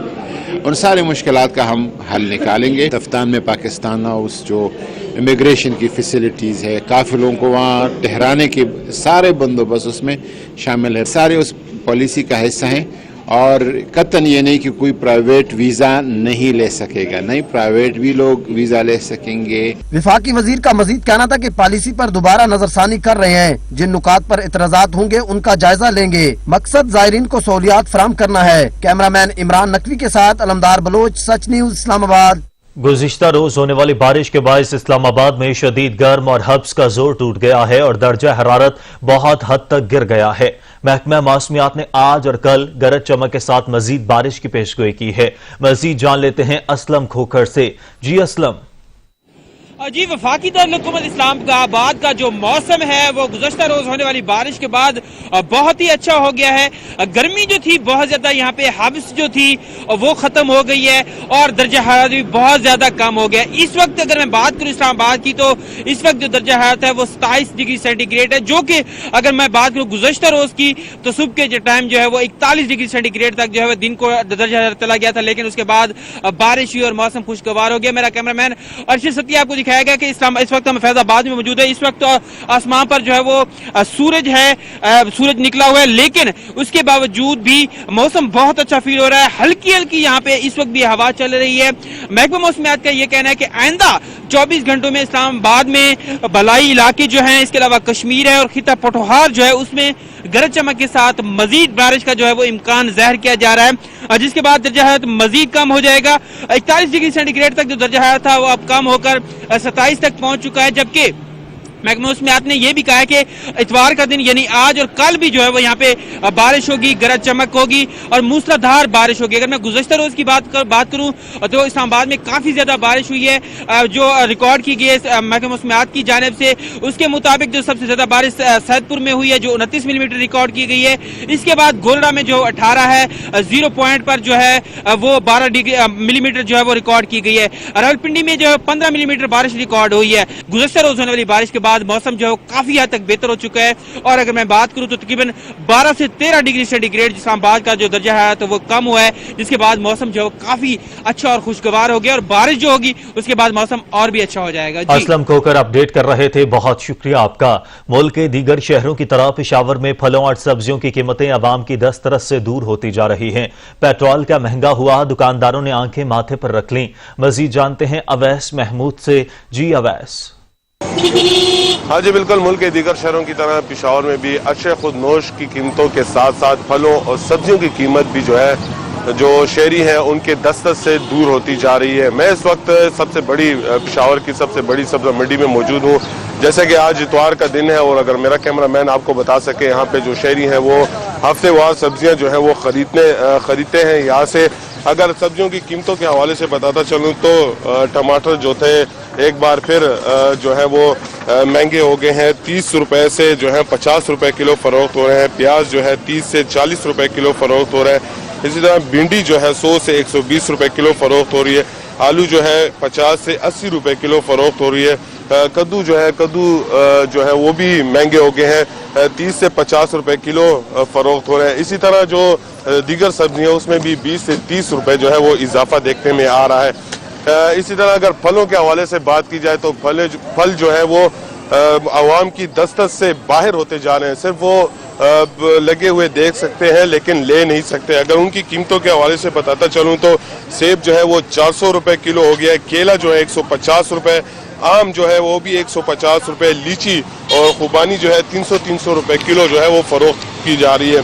उन सारे मुश्किलात का हम हल निकालेंगे। तफ्तान में पाकिस्तान हाउस जो इमिग्रेशन की फैसिलिटीज़ है, काफिलों को वहाँ ठहराने के सारे बंदोबस्त उसमें शामिल है, सारे उस पॉलिसी का हिस्सा हैं। और कतन ये नहीं कि कोई प्राइवेट वीज़ा नहीं ले सकेगा, नहीं, प्राइवेट भी लोग वीज़ा ले सकेंगे। विफाकी वजीर का मजीद कहना था कि पॉलिसी पर दोबारा नजरसानी कर रहे हैं, जिन नुकात पर इतराजात होंगे उनका जायजा लेंगे। मकसद ज़ायरीन को सहूलियात फराहम करना है। कैमरामैन इमरान नकवी के साथ अलमदार बलोच, सच न्यूज़, इस्लामाबाद। गुज़िश्ता रोज होने वाली बारिश के बायस इस्लामाबाद में शदीद गर्म और हब्स का जोर टूट गया है और दर्जा हरारत बहुत हद तक गिर गया है। महकमा मौसमियात ने आज और कल गरज चमक के साथ मजीद बारिश की पेशगोई की है। मजीद जान लेते हैं असलम खोखर से। जी असलम। जी, वफाकी दारुल इस्लामाबाद का जो मौसम है वो गुज़श्ता रोज होने वाली बारिश के बाद बहुत ही अच्छा हो गया है। गर्मी जो थी बहुत ज्यादा, यहाँ पे हब्स जो थी वो खत्म हो गई है और दर्जा हरारत भी बहुत ज्यादा कम हो गया। इस वक्त अगर मैं बात करूँ इस्लामाबाद की तो इस वक्त जो दर्जा हरारत है वो 27 डिग्री सेंटीग्रेड है, जो कि अगर मैं बात करूँ गुज़श्ता रोज की तो सुबह के जो टाइम जो है वो 41 डिग्री सेंटीग्रेड तक जो है दिन को दर्जा हरारत चला गया था, लेकिन उसके बाद बारिश हुई और मौसम खुशगवार हो गया। मेरा कैमरामैन अर्शद सत्ती आपको दिखाया गया कि इस वक्त हम फैजाबाद में मौजूद है। इस वक्त आसमान पर जो है वो सूरज है, सूरज निकला हुआ है, लेकिन उसके बावजूद भी मौसम बहुत अच्छा फील हो रहा है। हल्की हल्की यहाँ पे इस वक्त भी हवा चल रही है। महकमा मौसमियात का ये कहना है कि आइंदा 24 घंटों में इस्लामाबाद में भलाई इलाके जो हैं, इसके अलावा कश्मीर है और खिता पठोहार जो है उसमें गरज चमक के साथ मजीद बारिश का जो है वो इम्कान ज़ाहिर किया जा रहा है, जिसके बाद दर्जा हरारत मजीद कम हो जाएगा। 41 डिग्री सेंटीग्रेड तक जो दर्जा हरारत था वो अब कम होकर 27 तक पहुंच चुका है। जबकि महकमा मौसमियात ने यह भी कहा है कि इतवार का दिन यानी आज और कल भी जो है वो यहाँ पे बारिश होगी, गरज चमक होगी और मूसलाधार बारिश होगी। अगर मैं गुज़श्ता रोज की बात करूँ तो इस्लामाबाद में काफी ज्यादा बारिश हुई है, जो रिकॉर्ड की गई है महकमा मौसमियात की जानिब से। उसके मुताबिक जो सबसे ज्यादा बारिश सैदपुर में हुई है, जो 29 मिलीमीटर रिकॉर्ड की गई है। इसके बाद गोलड़ा में जो 18 है, 0 पॉइंट पर जो है वो 12 मिलीमीटर जो है वो रिकॉर्ड की गई है। रावलपिंडी में जो है 15 मिलीमीटर बारिश रिकॉर्ड हुई है। गुज़श्ता रोज होने वाली बारिश के बाद मौसम जो है काफी हद तक बेहतर हो चुका है और अगर मैं बात करूं तो तकरीबन 12 से 13 डिग्री सेंटीग्रेड इस्लामाबाद का जो दर्जा है तो वो कम हुआ है, जिसके बाद मौसम जो है काफी अच्छा और खुशगवार हो गया और बारिश जो होगी उसके बाद मौसम और भी अच्छा हो जाएगा। असलम खोकर अपडेट कर रहे थे, बहुत शुक्रिया आपका। मुल्क के दीगर शहरों की तरह पेशावर में फलों और सब्जियों की कीमतें अवाम की दस्तरस से दूर होती जा रही हैं। पेट्रोल का महंगा हुआ, दुकानदारों ने आंखें माथे पर रख लीं। मजीद जानते हैं अवैस महमूद से। जी अवैस। हाँ जी बिल्कुल, मुल्क के दीगर शहरों की तरह पेशावर में भी अशे खुद नोश की कीमतों के साथ साथ फलों और सब्जियों की कीमत भी जो है जो शहरी हैं उनके दस्तक से दूर होती जा रही है। मैं इस वक्त सबसे बड़ी पेशावर की सबसे बड़ी सब्जी मंडी में मौजूद हूँ। जैसे कि आज इतवार का दिन है और अगर मेरा कैमरामैन आपको बता सके, यहाँ पे जो शहरी हैं वो हफ्तेवार सब्जियाँ जो हैं वो खरीदते हैं यहाँ से। अगर सब्जियों की कीमतों के हवाले से बताता चलूँ तो टमाटर जो थे एक बार फिर जो है वो महंगे हो गए हैं। 30 रुपए से जो है 50 रुपए किलो फरोख्त हो रहे हैं। प्याज जो है 30 से 40 रुपए किलो फरोख्त हो रहा है। इसी तरह भिंडी जो है 100 से 120 रुपए किलो फरोख्त हो रही है। आलू जो है 50 से 80 रुपए किलो फरोख्त हो रही है। कद्दू जो है वो भी महंगे हो गए हैं, 30 से 50 रुपए किलो फरोख्त हो रहे हैं। इसी तरह जो दीगर सब्जियां उसमें भी 20 से 30 रुपए जो है वो इजाफा देखने में आ रहा है। इसी तरह अगर फलों के हवाले से बात की जाए तो फल जो है वो आवाम की दस्तक से बाहर होते जा रहे हैं। सिर्फ वो लगे हुए देख सकते हैं लेकिन ले नहीं सकते। अगर उनकी कीमतों के हवाले से बताता चलूं तो सेब जो है वो 400 रुपए किलो हो गया है, केला जो है 150 रुपए, आम जो है वो भी 150 रुपए, लीची और खुबानी जो है 300 रुपए किलो जो है वो फरोख्त की जा रही है।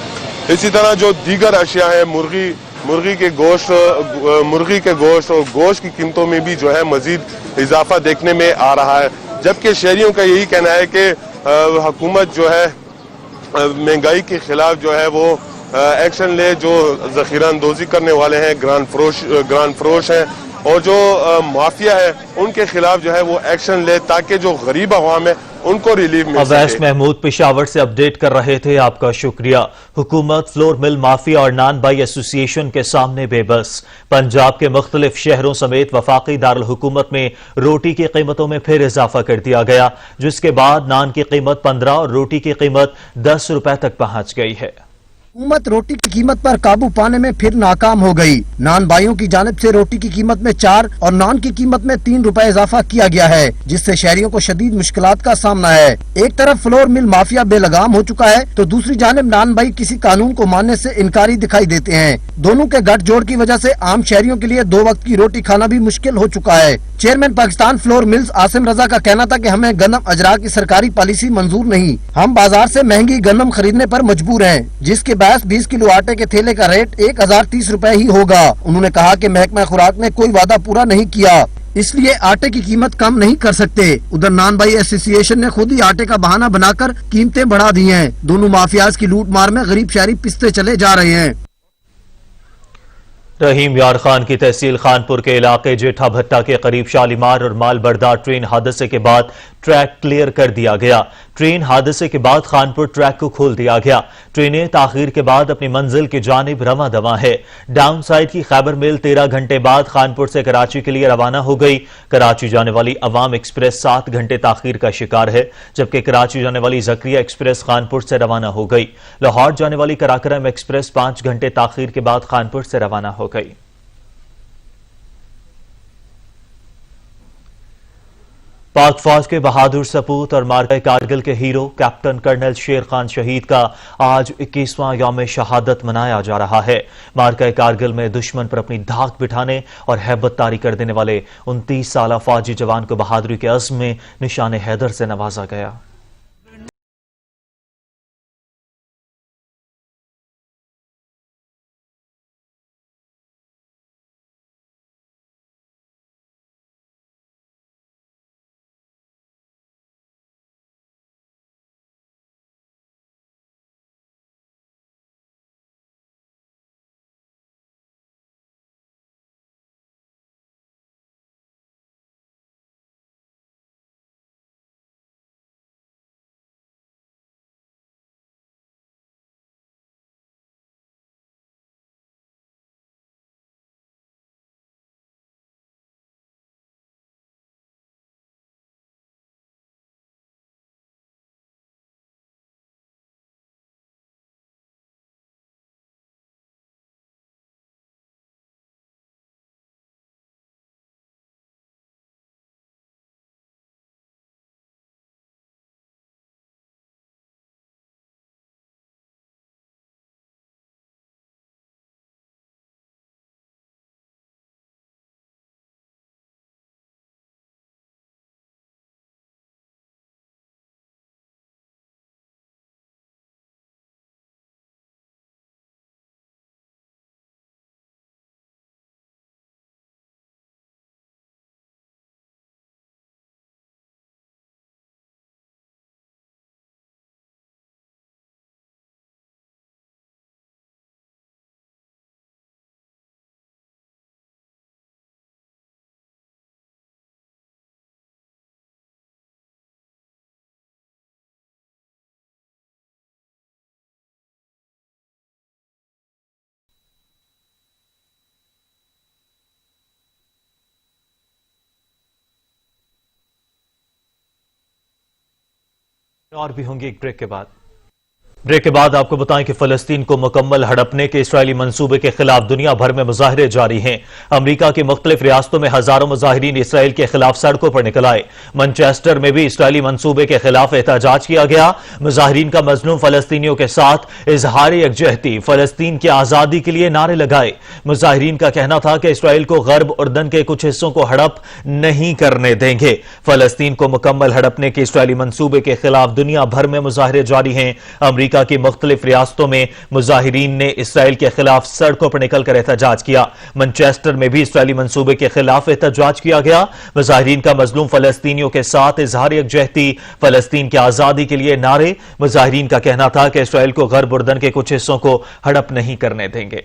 इसी तरह जो दीगर अशिया है, मुर्गी के गोश्त और गोश्त की कीमतों में भी जो है मजीद इजाफा देखने में आ रहा है। जबकि शहरियों का यही कहना है कि हुकूमत जो है महंगाई के खिलाफ जो है वो एक्शन ले। जो जखीरा अंदोजी करने वाले हैं, ग्रांड फरोश हैं और जो माफिया है उनके खिलाफ जो है वो एक्शन ले ताकि जो गरीब अवाम है उनको रिलीफ मिल सके। अवैस महमूद पेशावर से अपडेट कर रहे थे, आपका शुक्रिया। हुकूमत फ्लोर मिल माफिया और नान बाई एसोसिएशन के सामने बेबस। पंजाब के मुख्तलिफ शहरों समेत वफाकी दारुल हुकूमत में रोटी की कीमतों में फिर इजाफा कर दिया गया, जिसके बाद नान की कीमत 15 और रोटी की कीमत 10 रुपए तक पहुंच गई है। हुकूमत रोटी की कीमत पर काबू पाने में फिर नाकाम हो गई। नान बाइयों की जानिब से रोटी की कीमत में 4 और नान की कीमत में 3 रुपए इजाफा किया गया है, जिससे शहरियों को शदीद मुश्किलात का सामना है। एक तरफ फ्लोर मिल माफिया बेलगाम हो चुका है तो दूसरी जानिब नान बाई किसी कानून को मानने से इनकारी दिखाई देते हैं। दोनों के गठजोड़ की वजह से आम शहरियों के लिए 2 वक्त की रोटी खाना भी मुश्किल हो चुका है। Chairman Pakistan flour mills Asim Raza का कहना था कि हमें गन्नम अजरा की सरकारी पॉलिसी मंजूर नहीं, हम बाजार से महंगी गन्नम खरीदने पर मजबूर हैं, जिसके बायस 20 किलो आटे के थैले का रेट 1030 रुपए ही होगा। उन्होंने कहा कि महकमा खुराक ने कोई वादा पूरा नहीं किया, इसलिए आटे की कीमत कम नहीं कर सकते। उधर नान बाई एसोसिएशन ने खुद ही आटे का बहाना बनाकर कीमतें बढ़ा दी हैं। दोनों माफियाज की लूट मार में गरीब शहरी पिसते चले जा रहे हैं। रहीम यार खान की तहसील खानपुर के इलाके जेठा भट्टा के करीब शालीमार और माल बरदार ट्रेन हादसे के बाद ट्रैक क्लियर कर दिया गया। ट्रेन हादसे के बाद खानपुर ट्रैक को खोल दिया गया। ट्रेनें ताखीर के बाद अपनी मंजिल की जानिब रवा दवा है। डाउन साइड की खैबर मेल 13 घंटे बाद खानपुर से कराची के लिए रवाना हो गई। कराची जाने वाली अवाम एक्सप्रेस 7 घंटे ताखीर का शिकार है, जबकि कराची जाने वाली जक्रिया एक्सप्रेस खानपुर से रवाना हो गई। लाहौर जाने वाली कराकरम एक्सप्रेस 5 घंटे ताखीर के बाद खानपुर से रवाना हो गई। पाक फौज के बहादुर सपूत और मार्का कारगिल के हीरो कैप्टन कर्नल शेर खान शहीद का आज 21वां यौम शहादत मनाया जा रहा है। मार्का कारगिल में दुश्मन पर अपनी धाक बिठाने और हैबत तारी कर देने वाले 29 साला फौजी जवान को बहादुरी के अज़्म में निशान हैदर से नवाजा गया। और भी होंगे एक ब्रेक के बाद। ब्रेक के बाद आपको बताएं कि फलस्तीन को मुकम्मल हड़पने के इस्राएली मंसूबे के खिलाफ दुनिया भर में मुजाहरे जारी हैं। अमरीका की मुख्तलिफ रियासतों में हजारों मुजाहिरीन इसराइल के खिलाफ सड़कों पर निकल आए। मैनचेस्टर में भी इस्राएली मंसूबे के खिलाफ एहतजाज किया गया। मुजाहिरीन का मजलूम फलस्तीनियों के साथ इजहार यकजहती, फलस्तीन की आजादी के लिए नारे लगाए। मुजाहिरीन का कहना था कि इसराइल को गर्ब उर्दन के कुछ हिस्सों को हड़प नहीं करने देंगे। फलस्तीन को मुकम्मल हड़पने के इस्राएली मंसूबे के खिलाफ दुनिया भर में मुजाहरे जारी हैं। अमरीका की मुख्तलिफ रियासतों में मुजाहिरीन ने इसराइल के खिलाफ सड़कों पर निकलकर एहतजाज किया। मैनचेस्टर में भी इसराइली मंसूबे के खिलाफ एहतजाज किया गया। मुजाहिरीन का मजलूम फलस्तीनियों के साथ इजहार यकजहती, फलस्तीन की आजादी के लिए नारे। मुजाहिरीन का कहना था कि इसराइल को गर्ब उर्दन के कुछ हिस्सों को हड़प नहीं करने देंगे।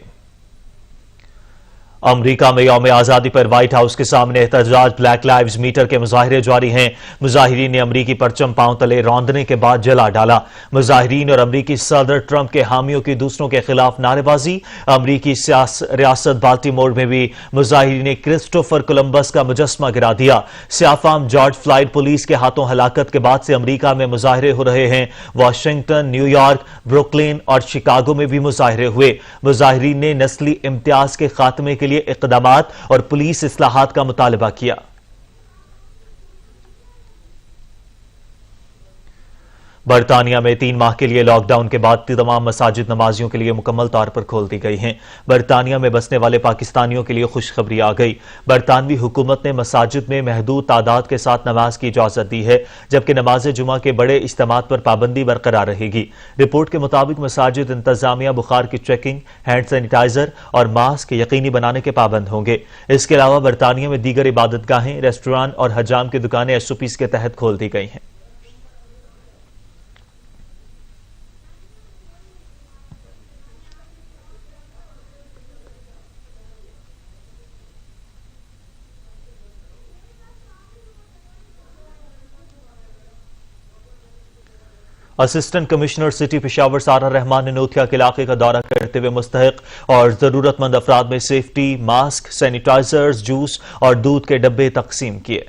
अमरीका में यौम आजादी पर व्हाइट हाउस के सामने एहतजाज, ब्लैक लाइव्स मैटर के मुजाहिरे जारी हैं। मुजाहिरीन ने अमरीकी परचम पांव तले रौंदने के बाद जला डाला। मुजाहिरीन और अमरीकी सदर ट्रंप के हामियों की दूसरों के खिलाफ नारेबाजी। अमरीकी रियासत बाल्टीमोर में भी मुजाहिरीन ने क्रिस्टोफर कोलंबस का मुजस्मा गिरा दिया। सियाफाम जॉर्ज फ्लॉयड पुलिस के हाथों हलाकत के बाद से अमरीका में मुजाहिरे हो रहे हैं। वाशिंगटन, न्यूयॉर्क, ब्रुकलिन और शिकागो में भी मुजाहिरे हुए। मुजाहिरीन ने नस्ली इम्तियाज के खात्मे के लिए इक़दामात और पुलिस इस्लाहात का मुतालबा किया। बरतानिया में 3 माह के लिए लॉकडाउन के बाद तमाम मसाजिद नमाजियों के लिए मुकम्मल तौर पर खोल दी गई हैं। बरतानिया में बसने वाले पाकिस्तानियों के लिए खुशखबरी आ गई। बरतानवी हुकूमत ने मसाजिद में महदूद तादाद के साथ नमाज की इजाजत दी है, जबकि नमाज जुमा के बड़े इज्तिमात पर पाबंदी बरकरार रहेगी। रिपोर्ट के मुताबिक मसाजिद इंतजामिया बुखार की चेकिंग, हैंड सैनिटाइजर और मास्क यकीनी बनाने के पाबंद होंगे। इसके अलावा बरतानिया में दीगर इबादतगाहें, रेस्टोरेंट और हजाम की दुकानें SOPs के तहत खोल दी गई हैं। असिस्टेंट कमिश्नर सिटी पेशावर सारा रहमान ने नोथिया के इलाके का दौरा करते हुए मुस्तहिक और जरूरतमंद अफराद में सेफ्टी मास्क, सैनिटाइजर्स, जूस और दूध के डब्बे तकसीम किए।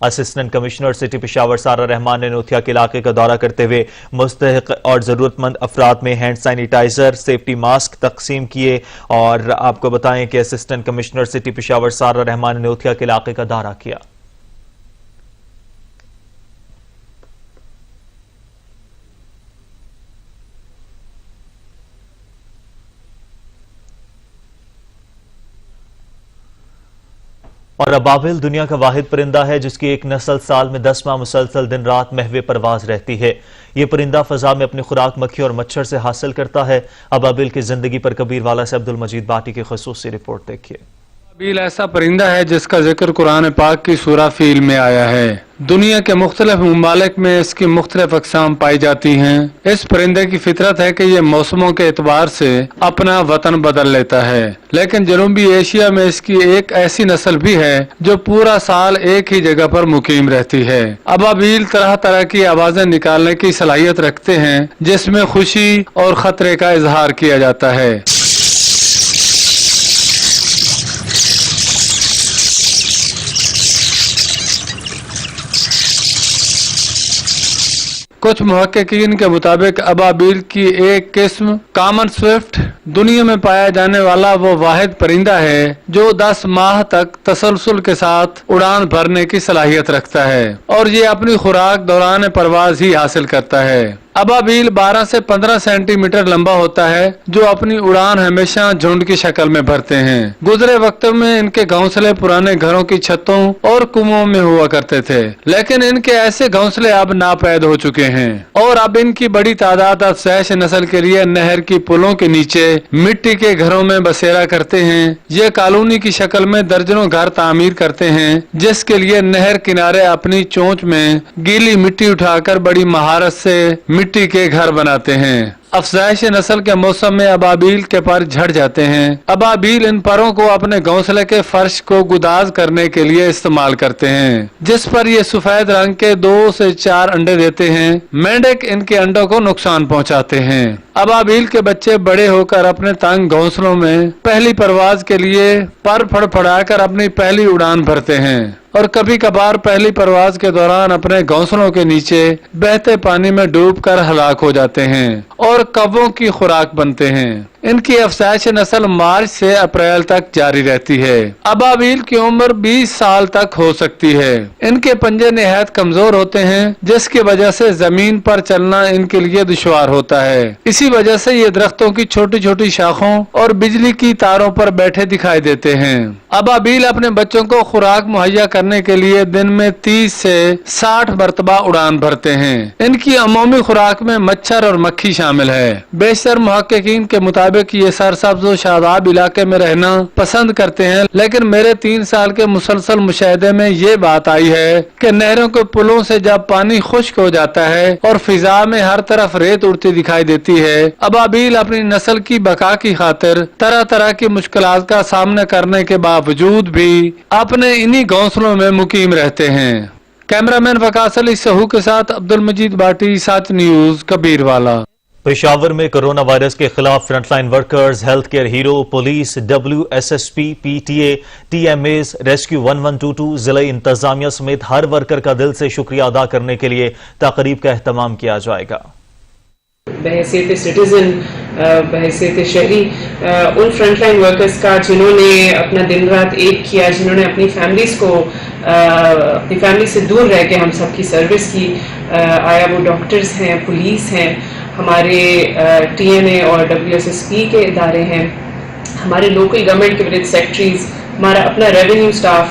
असिस्टेंट कमिश्नर सिटी पेशावर सारा रहमान ने नोथिया के इलाके का दौरा करते हुए मुस्तहिक और जरूरतमंद अफराद में हैंड सैनिटाइजर, सेफ्टी मास्क तकसीम किए। और आपको बताएं कि असिस्टेंट कमिश्नर सिटी पेशावर सारा रहमान ने नोथिया के इलाके का दौरा किया। और अबाबिल दुनिया का वाहिद परिंदा है जिसकी एक नस्ल साल में 10 माह मुसलसल दिन रात महवे परवाज रहती है। ये परिंदा फजा में अपनी खुराक मक्खी और मच्छर से हासिल करता है। अबाबिल की जिंदगी पर कबीर वाला से अब्दुल मजीद बाटी की खुसूसी रिपोर्ट देखिए। अबाबिल ऐसा परिंदा है जिसका जिक्र कुरान पाक की सूरा फील में आया है। दुनिया के मुख्तलिफ ममालिक में इसकी मुख्तलिफ अक़साम पाई जाती हैं। इस परिंदे की फितरत है कि ये मौसमों के एतबार से अपना वतन बदल लेता है, लेकिन जनूबी एशिया में इसकी एक ऐसी नस्ल भी है जो पूरा साल एक ही जगह पर मुकीम रहती है। अबाबिल तरह तरह की आवाजें निकालने की सलाहियत रखते हैं जिसमें खुशी और खतरे का इजहार किया जाता है। कुछ मुहक्किकीन के मुताबिक अबाबिल की एक किस्म कॉमन स्विफ्ट दुनिया में पाया जाने वाला वो वाहिद परिंदा है जो 10 माह तक तसलसल के साथ उड़ान भरने की सलाहियत रखता है और ये अपनी खुराक दौरान परवाज ही हासिल करता है। अबाबिल 12 से 15 सेंटीमीटर लंबा होता है जो अपनी उड़ान हमेशा झुंड की शक्ल में भरते हैं। गुजरे वक्तों में इनके घोंसले पुराने घरों की छतों और कुओं में हुआ करते थे, लेकिन इनके ऐसे घोंसले अब नापैद हो चुके हैं और अब इनकी बड़ी तादाद अफज़ैश नस्ल के लिए नहर की पुलों के नीचे मिट्टी के घरों में बसेरा करते हैं। ये कॉलोनी की शक्ल में दर्जनों घर तामीर करते हैं जिसके लिए नहर किनारे अपनी चोंच में गीली मिट्टी उठाकर बड़ी महारत से मिट्टी के घर बनाते हैं। अफज़ाइश नस्ल के मौसम में अबाबिल के पर झड़ जाते हैं। अबाबिल इन परों को अपने घोंसले के फर्श को गुदाज करने के लिए इस्तेमाल करते हैं, जिस पर ये सफेद रंग के 2 से 4 अंडे देते हैं। मेंढक इनके अंडों को नुकसान पहुंचाते हैं। अबाबिल के बच्चे बड़े होकर अपने तंग घोंसलों में पहली परवाज के लिए पर फड़फड़ाकर अपनी पहली उड़ान भरते हैं और कभी कभार पहली परवाज के दौरान अपने घोंसलों के नीचे बहते पानी में डूबकर हलाक हो जाते हैं और कौवों की खुराक बनते हैं। इनकी अफजाइश नस्ल मार्च से अप्रैल तक जारी रहती है। अबाबील की उम्र 20 साल तक हो सकती है। इनके पंजे निहायत कमजोर होते हैं, जिसकी वजह से जमीन पर चलना इनके लिए दुश्वार होता है। इसी वजह से ये दरख्तों की छोटी छोटी शाखों और बिजली की तारों पर बैठे दिखाई देते हैं। अबाबील अपने बच्चों को खुराक मुहैया करने के लिए दिन में 30 से 60 मरतबा उड़ान भरते हैं। इनकी अमूमी खुराक में मच्छर और मक्खी शामिल है। बेशतर मुहक्किकीन के मुताबिक ये सरसब्ज और शादाब इलाके में रहना पसंद करते हैं, लेकिन मेरे 3 साल के मुसलसल मुशाहदे में ये बात आई है कि नहरों के पुलों से जब पानी खुश्क हो जाता है और फिजा में हर तरफ रेत उड़ती दिखाई देती है, अबाबील अपनी नस्ल की बका की खातिर तरह तरह की मुश्किलात का सामना करने के बावजूद भी अपने इन्हीं घोंसलों में मुकीम रहते हैं। कैमरामैन वकास अली सहू के साथ अब्दुल मजीद बाटी, साथ न्यूज, कबीरवाला। पेशावर में कोरोना वायरस के खिलाफ frontline workers, health care hero, police, WSSP, PTA, TMAs, rescue 1122, जिला इंतजामिया समेत हर वर्कर का दिल से शुक्रिया अदा करने के लिए तकरीब का एहतमाम किया जाएगा। बहैसियत सिटीजन, बहैसियत शहरी, उन फ्रंटलाइन वर्कर्स का जिन्होंने अपना दिन रात एक किया, जिन्होंने अपनी फैमिली से दूर रह के हम सबकी सर्विस की, आया वो डॉक्टर्स हैं, पुलिस हैं, हमारे TNA और WSSP के इदारे हैं, हमारे लोकल गवर्नमेंट के विलेज सेक्रेटरीज, हमारा अपना रेवेन्यू स्टाफ,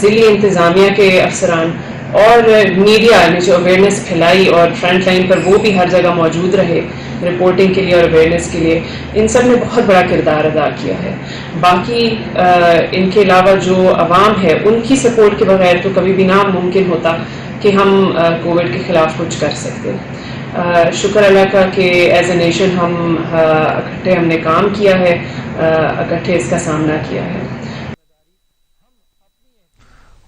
ज़िली इंतज़ामिया के अफसरान और मीडिया ने जो अवेयरनेस फैलाई और फ्रंट लाइन पर वो भी हर जगह मौजूद रहे रिपोर्टिंग के लिए और अवेयरनेस के लिए, इन सब ने बहुत बड़ा किरदार अदा किया है। बाकी इनके अलावा जो अवाम है उनकी सपोर्ट के बगैर तो कभी भी नामुमकिन होता कि हम कोविड के खिलाफ कुछ कर सकते। शुक्र अल्लाह का कि एज ए नेशन हम इकट्ठे हमने काम किया है, इकट्ठे इसका सामना किया है।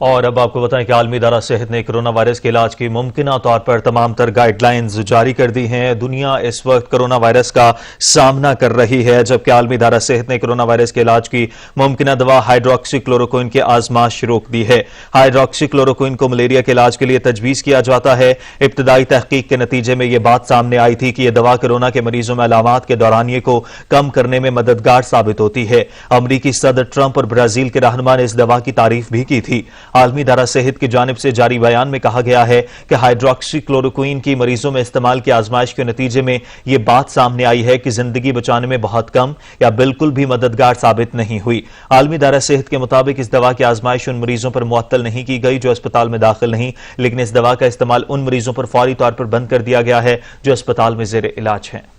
और अब आपको बताएं कि आलमी इदारा सेहत ने कोरोना वायरस के इलाज की मुमकिना तौर पर तमाम तर गाइडलाइंस जारी कर दी हैं। दुनिया इस वक्त कोरोना वायरस का सामना कर रही है, जबकि आलमी इदारा सेहत ने कोरोना वायरस के इलाज की मुमकिना दवा हाइड्रोक्सीक्लोरोक्विन की आजमाइश रोक दी है। हाइड्रोक्सीक्लोरोक्विन को मलेरिया के इलाज के लिए तजवीज़ किया जाता है। इब्तदाई तहकीक के नतीजे में यह बात सामने आई थी कि यह दवा कोरोना के मरीजों में अलामात के दौरानिये को कम करने में मददगार साबित होती है। अमरीकी सदर ट्रंप और ब्राजील के रहनुमा ने इस दवा की तारीफ भी की थी। आलमी इदारा सेहत की जानिब से जारी बयान में कहा गया है कि हाइड्रोक्सीक्लोरोक्विन की मरीजों में इस्तेमाल की आजमाइश के नतीजे में यह बात सामने आई है कि जिंदगी बचाने में बहुत कम या बिल्कुल भी मददगार साबित नहीं हुई। आलमी इदारा सेहत के मुताबिक इस दवा की आजमाइश उन मरीजों पर मुअत्तल नहीं की गई जो अस्पताल में दाखिल नहीं, लेकिन इस दवा का इस्तेमाल उन मरीजों पर फौरी तौर पर बंद कर दिया गया है जो अस्पताल में जेर इलाज हैं।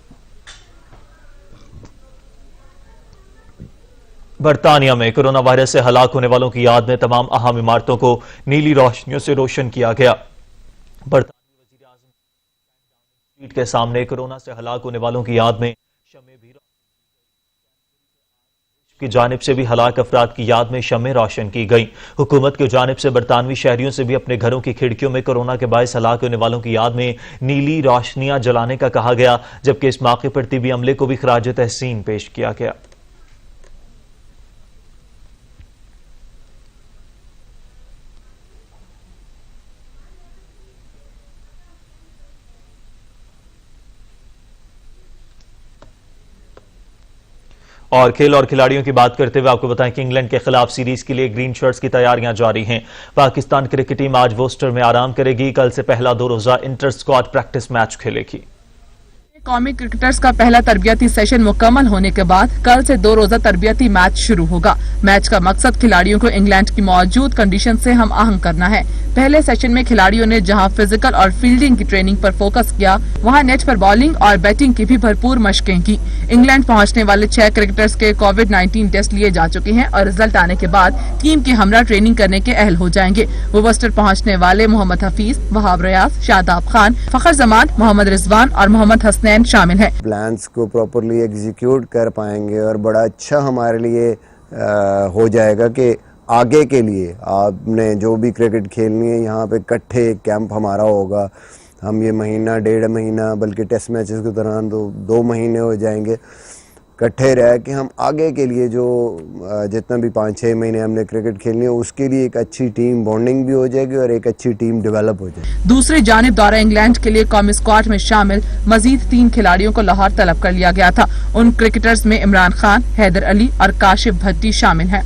बरतानिया में कोरोना वायरस से हलाक होने वालों की याद में तमाम अहम इमारतों को नीली रोशनियों से रोशन किया गया। बरतानिया वज़ीर आज़म के सामने कोरोना से हलाक होने वालों की याद में शम्में भी की जानिब से भी हलाक अफराद की याद में शम्में रोशन की गई। हुकूमत की जानिब से बरतानवी शहरियों से भी अपने घरों की खिड़कियों में कोरोना के बायस हलाक होने वालों की याद में नीली रोशनियां जलाने का कहा गया, जबकि इस मौके पर तिबी अमले को भी खराज तहसीन पेश किया गया। और खेल और खिलाड़ियों की बात करते हुए आपको बताएं कि इंग्लैंड के खिलाफ सीरीज के लिए ग्रीन शर्ट्स की तैयारियां जारी हैं। पाकिस्तान क्रिकेट टीम आज वोस्टर में आराम करेगी। कल से पहला 2 रोजा इंटर स्क्वाड प्रैक्टिस मैच खेलेगी। कौमी क्रिकेटर्स का पहला तरबियती सेशन मुकम्मल होने के बाद कल से 2 रोजा तरबियती मैच शुरू होगा। मैच का मकसद खिलाड़ियों को इंग्लैंड की मौजूद कंडीशन से हम आहंग करना है। पहले सेशन में खिलाड़ियों ने जहां फिजिकल और फील्डिंग की ट्रेनिंग पर फोकस किया, वहां नेट पर बॉलिंग और बैटिंग की भी भरपूर मशकें की। इंग्लैंड पहुंचने वाले 6 क्रिकेटर्स के कोविड-19 टेस्ट लिए जा चुके हैं और रिजल्ट आने के बाद टीम के हमरा ट्रेनिंग करने के अहल हो जाएंगे। वोस्टर पहुंचने वाले मोहम्मद हफीज, वहाब रियाज, शादाब खान, फखर जमान, मोहम्मद रिजवान और मोहम्मद हसनैन शामिल है। प्लान्स को प्रॉपरली एग्जीक्यूट कर पाएंगे और बड़ा अच्छा हमारे लिए हो जाएगा कि आगे के लिए आपने जो भी क्रिकेट खेलनी है यहाँ पे इकट्ठे कैंप हमारा होगा। हम ये महीना 1.5 महीना बल्कि टेस्ट मैचेस के दौरान तो 2 महीने हो जाएंगे, इकट्ठे रह के हम आगे के लिए जो जितना भी 5-6 महीने हमने क्रिकेट खेलनी है उसके लिए एक अच्छी टीम बॉन्डिंग भी हो जाएगी और एक अच्छी टीम डेवलप हो जाएगी। दूसरी जानिब दौरा इंग्लैंड के लिए कौमी स्क्वाड में शामिल मजीद 3 खिलाड़ियों को लाहौर तलब कर लिया गया था। उन क्रिकेटर्स में इमरान खान, हैदर अली और काशिफ भट्टी शामिल हैं।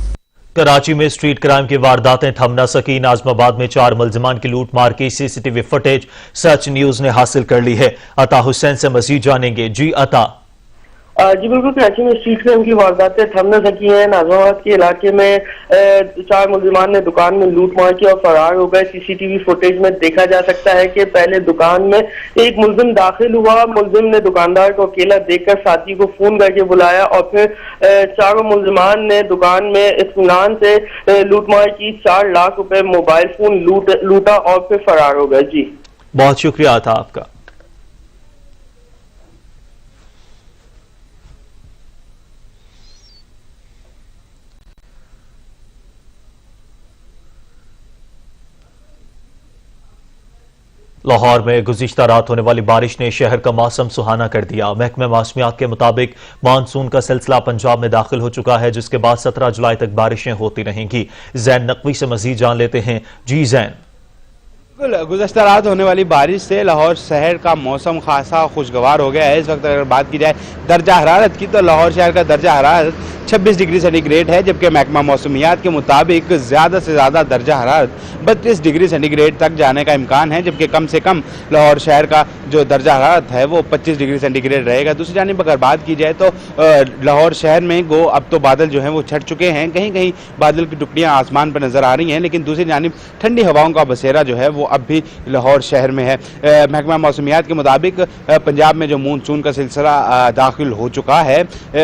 कराची में स्ट्रीट क्राइम की वारदातें थम न सकी। नाजमाबाद में 4 मुलजमान की लूट मार की सीसीटीवी फुटेज सच न्यूज ने हासिल कर ली है। अता हुसैन से मजीद जानेंगे। जी अता। जी बिल्कुल, कराची में स्ट्रीट क्राइम की वारदातें थम न सकी हैं। नाजमाबाद के इलाके में 4 मुलजमान ने दुकान में लूट मार की और फरार हो गए। सीसीटीवी फुटेज में देखा जा सकता है कि पहले दुकान में एक मुलजिम दाखिल हुआ। मुलजिम ने दुकानदार को अकेला देखकर साथी को फोन करके बुलाया और फिर 4 मुलजमान ने दुकान में इत्मीनान से लूट मार की। 4 लाख रुपए मोबाइल फोन लूटा और फिर फरार हो गए। जी बहुत शुक्रिया था आपका। लाहौर में गुज़िश्ता रात होने वाली बारिश ने शहर का मौसम सुहाना कर दिया। महकमे मौसमियात के मुताबिक मानसून का सिलसिला पंजाब में दाखिल हो चुका है, जिसके बाद 17 जुलाई तक बारिशें होती रहेंगी। जैन नकवी से मजीद जान लेते हैं। जी जैन। गुज़श्ता रात होने वाली बारिश से लाहौर शहर का मौसम खासा खुशगवार हो गया है। इस वक्त अगर बात की जाए दर्जा हरारत की, तो लाहौर शहर का दर्जा हरारत 26 डिग्री सेंटीग्रेड है, जबकि महकमा मौसमियात के मुताबिक ज़्यादा से ज़्यादा दर्जा हरारत 32 डिग्री सेंटीग्रेड तक जाने का इम्कान है, जबकि कम से कम लाहौर शहर का जो दर्जा हरारत है वो 25 डिग्री सेंटीग्रेड रहेगा। दूसरी जानिब अगर बात की जाए तो लाहौर शहर में अब तो बादल जो हैं वो छट चुके हैं। कहीं कहीं बादल की टुकड़ियाँ आसमान पर नज़र आ रही हैं, लेकिन दूसरी जानिब ठंडी हवाओं का बसेरा जो है वो अब भी लाहौर शहर में है। महकमा मौसमियात के मुताबिक पंजाब में जो मानसून का सिलसिला दाखिल हो चुका है,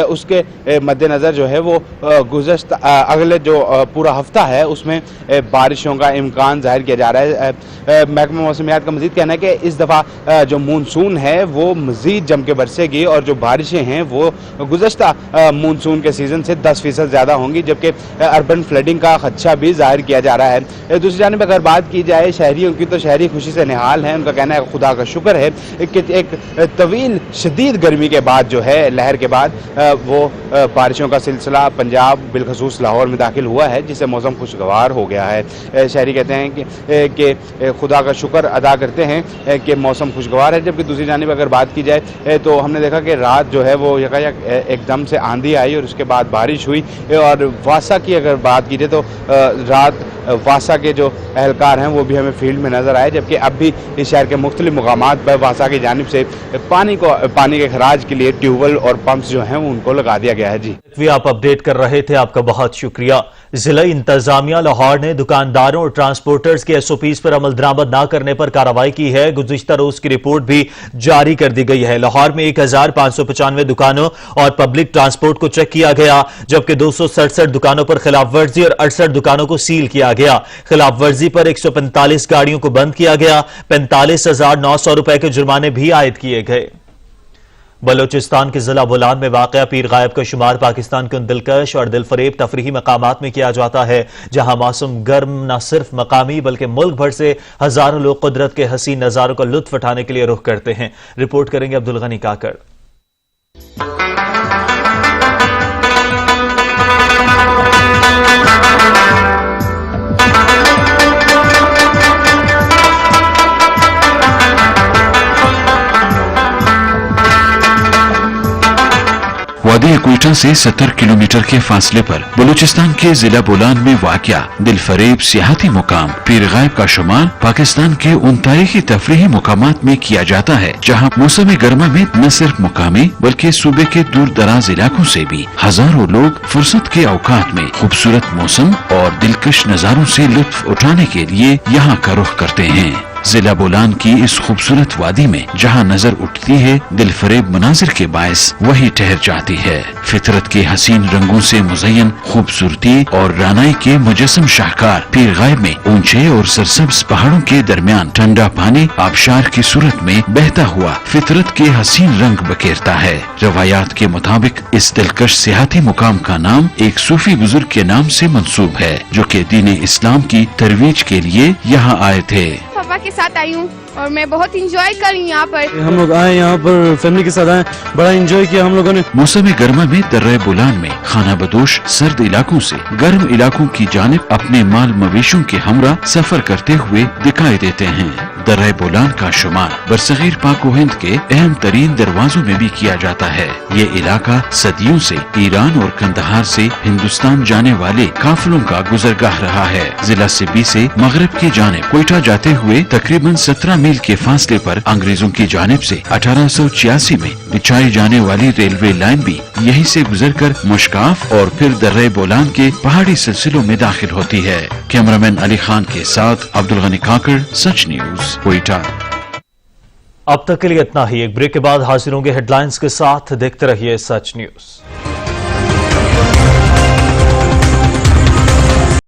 उसके मद्देनज़र जो है वो गुज़श्ता अगले जो पूरा हफ्ता है उसमें बारिशों का इम्कान जाहिर किया जा रहा है। महकमा मौसमियात का मज़ीद कहना है कि इस दफ़ा जो मानसून है वो मज़ीद जम के बरसेगी और जो बारिशें हैं वो गुज़श्ता मानसून के सीज़न से 10% ज़्यादा होंगी, जबकि अर्बन फ्लडिंग का खदशा भी जाहिर किया जा रहा है। दूसरी जानिब अगर बात की जाए शहरियों की, तो शहरी खुशी से निहाल हैं। उनका कहना है खुदा का शुक्र है कि एक तवील शदीद गर्मी के बाद जो है लहर के बाद वो बारिशों का सिलसिला पंजाब बिलखसूस लाहौर में दाखिल हुआ है, जिससे मौसम खुशगवार हो गया है। शहरी कहते हैं कि खुदा का शुक्र अदा करते हैं कि मौसम खुशगवार है। जबकि दूसरी जानिब अगर बात की जाए तो हमने देखा कि रात जो है वो यकायक एकदम से आंधी आई और उसके बाद बारिश हुई। और वासा की अगर बात की जाए तो रात वासा के जो एहलकार हैं वो भी हमें फील्ड में नज़र आए, जबकि अब भी इस शहर के मुख्तलिफ मकामात पर वासा की जानिब से पानी के खराज के लिए ट्यूबवेल और पंप्स जो हैं वो उनको लगा दिया गया है। जी आप अपडेट कर रहे थे, आपका बहुत शुक्रिया। जिला इंतजामिया लाहौर ने दुकानदारों और ट्रांसपोर्टर्स के SOPs पर अमल दरामद न करने पर कार्रवाई की है। गुज़िश्ता रोज की रिपोर्ट भी जारी कर दी गई है। लाहौर में 1595 दुकानों और पब्लिक ट्रांसपोर्ट को चेक किया गया, जबकि 267 दुकानों पर खिलाफ वर्जी और 68 दुकानों को सील किया गया। खिलाफ वर्जी पर 145 गाड़ियों को बंद किया गया। 45,900 रुपए के जुर्माने भी आयद किए गए। बलोचिस्तान के जिला बोलान में वाक़या पीर गायब का शुमार पाकिस्तान के उन दिलकश और दिलफरेब तफरीही मकामात में किया जाता है जहां मौसम गर्म न सिर्फ मकामी बल्कि मुल्क भर से हजारों लोग कुदरत के हसीन नजारों का लुत्फ उठाने के लिए रुख करते हैं। रिपोर्ट करेंगे अब्दुल गनी काकड़। वादी क्वेटा से 70 किलोमीटर के फासले पर बलूचिस्तान के जिला बोलान में वाक़या दिलफरेब सियाहती मुकाम पीर गायब का शुमार पाकिस्तान के उन तारीखी तफरीही मुकामात में किया जाता है जहां मौसम गर्मा में न सिर्फ मुकामी बल्कि सूबे के दूर दराज इलाकों से भी हजारों लोग फुर्सत के औकात में खूबसूरत मौसम और दिलकश नजारों से लुत्फ उठाने के लिए यहाँ का रुख करते हैं। जिला बोलान की इस खूबसूरत वादी में जहाँ नजर उठती है दिलफरेब मनाजिर के बायस वही ठहर जाती है। फितरत के हसीन रंगों से मुज़य्यन खूबसूरती और रानाई के मुजस्सम शाहकार पीर गायब में ऊंचे और सरसब्ज पहाड़ों के दरमियान ठंडा पानी आबशार की सूरत में बहता हुआ फितरत के हसीन रंग बखेरता है। रवायात के मुताबिक इस दिलकश सियाहती मुकाम का नाम एक सूफी बुजुर्ग के नाम से मंसूब है जो कि दीन इस्लाम की तरवीज के लिए यहाँ आए थे। पापा के साथ आई हूँ और मैं बहुत इंजॉय कर रही हूँ यहाँ पर। हम लोग आए यहाँ पर फैमिली के साथ आए, बड़ा इंजॉय किया हम लोगों ने। मौसम गर्मा में दर्रे बोलान में खाना बदोश सर्द इलाकों से गर्म इलाकों की जानिब अपने माल मवेशियों के हमरा सफर करते हुए दिखाई देते हैं। दर्रे बोलान का शुमार बरसगीर पाक व हिंद के अहम तरीन दरवाजों में भी किया जाता है। ये इलाका सदियों से ईरान और कंदहार से हिंदुस्तान जाने वाले काफिलों का गुजरगाह रहा है। जिला सिब्बी से मगरब की जानिब कोयटा जाते हुए तकरीबन 17 मील के फासले पर अंग्रेजों की जानिब से 1886 में बिछाई जाने वाली रेलवे लाइन भी यहीं से गुजरकर मुश्काफ और फिर दर्रे बोलान के पहाड़ी सिलसिलों में दाखिल होती है। कैमरामैन अली खान के साथ अब्दुल गनी काकर, सच न्यूज, कोयटा। अब तक के लिए इतना ही। एक ब्रेक के बाद हाजिर होंगे हेडलाइंस के साथ। देखते रहिए सच न्यूज।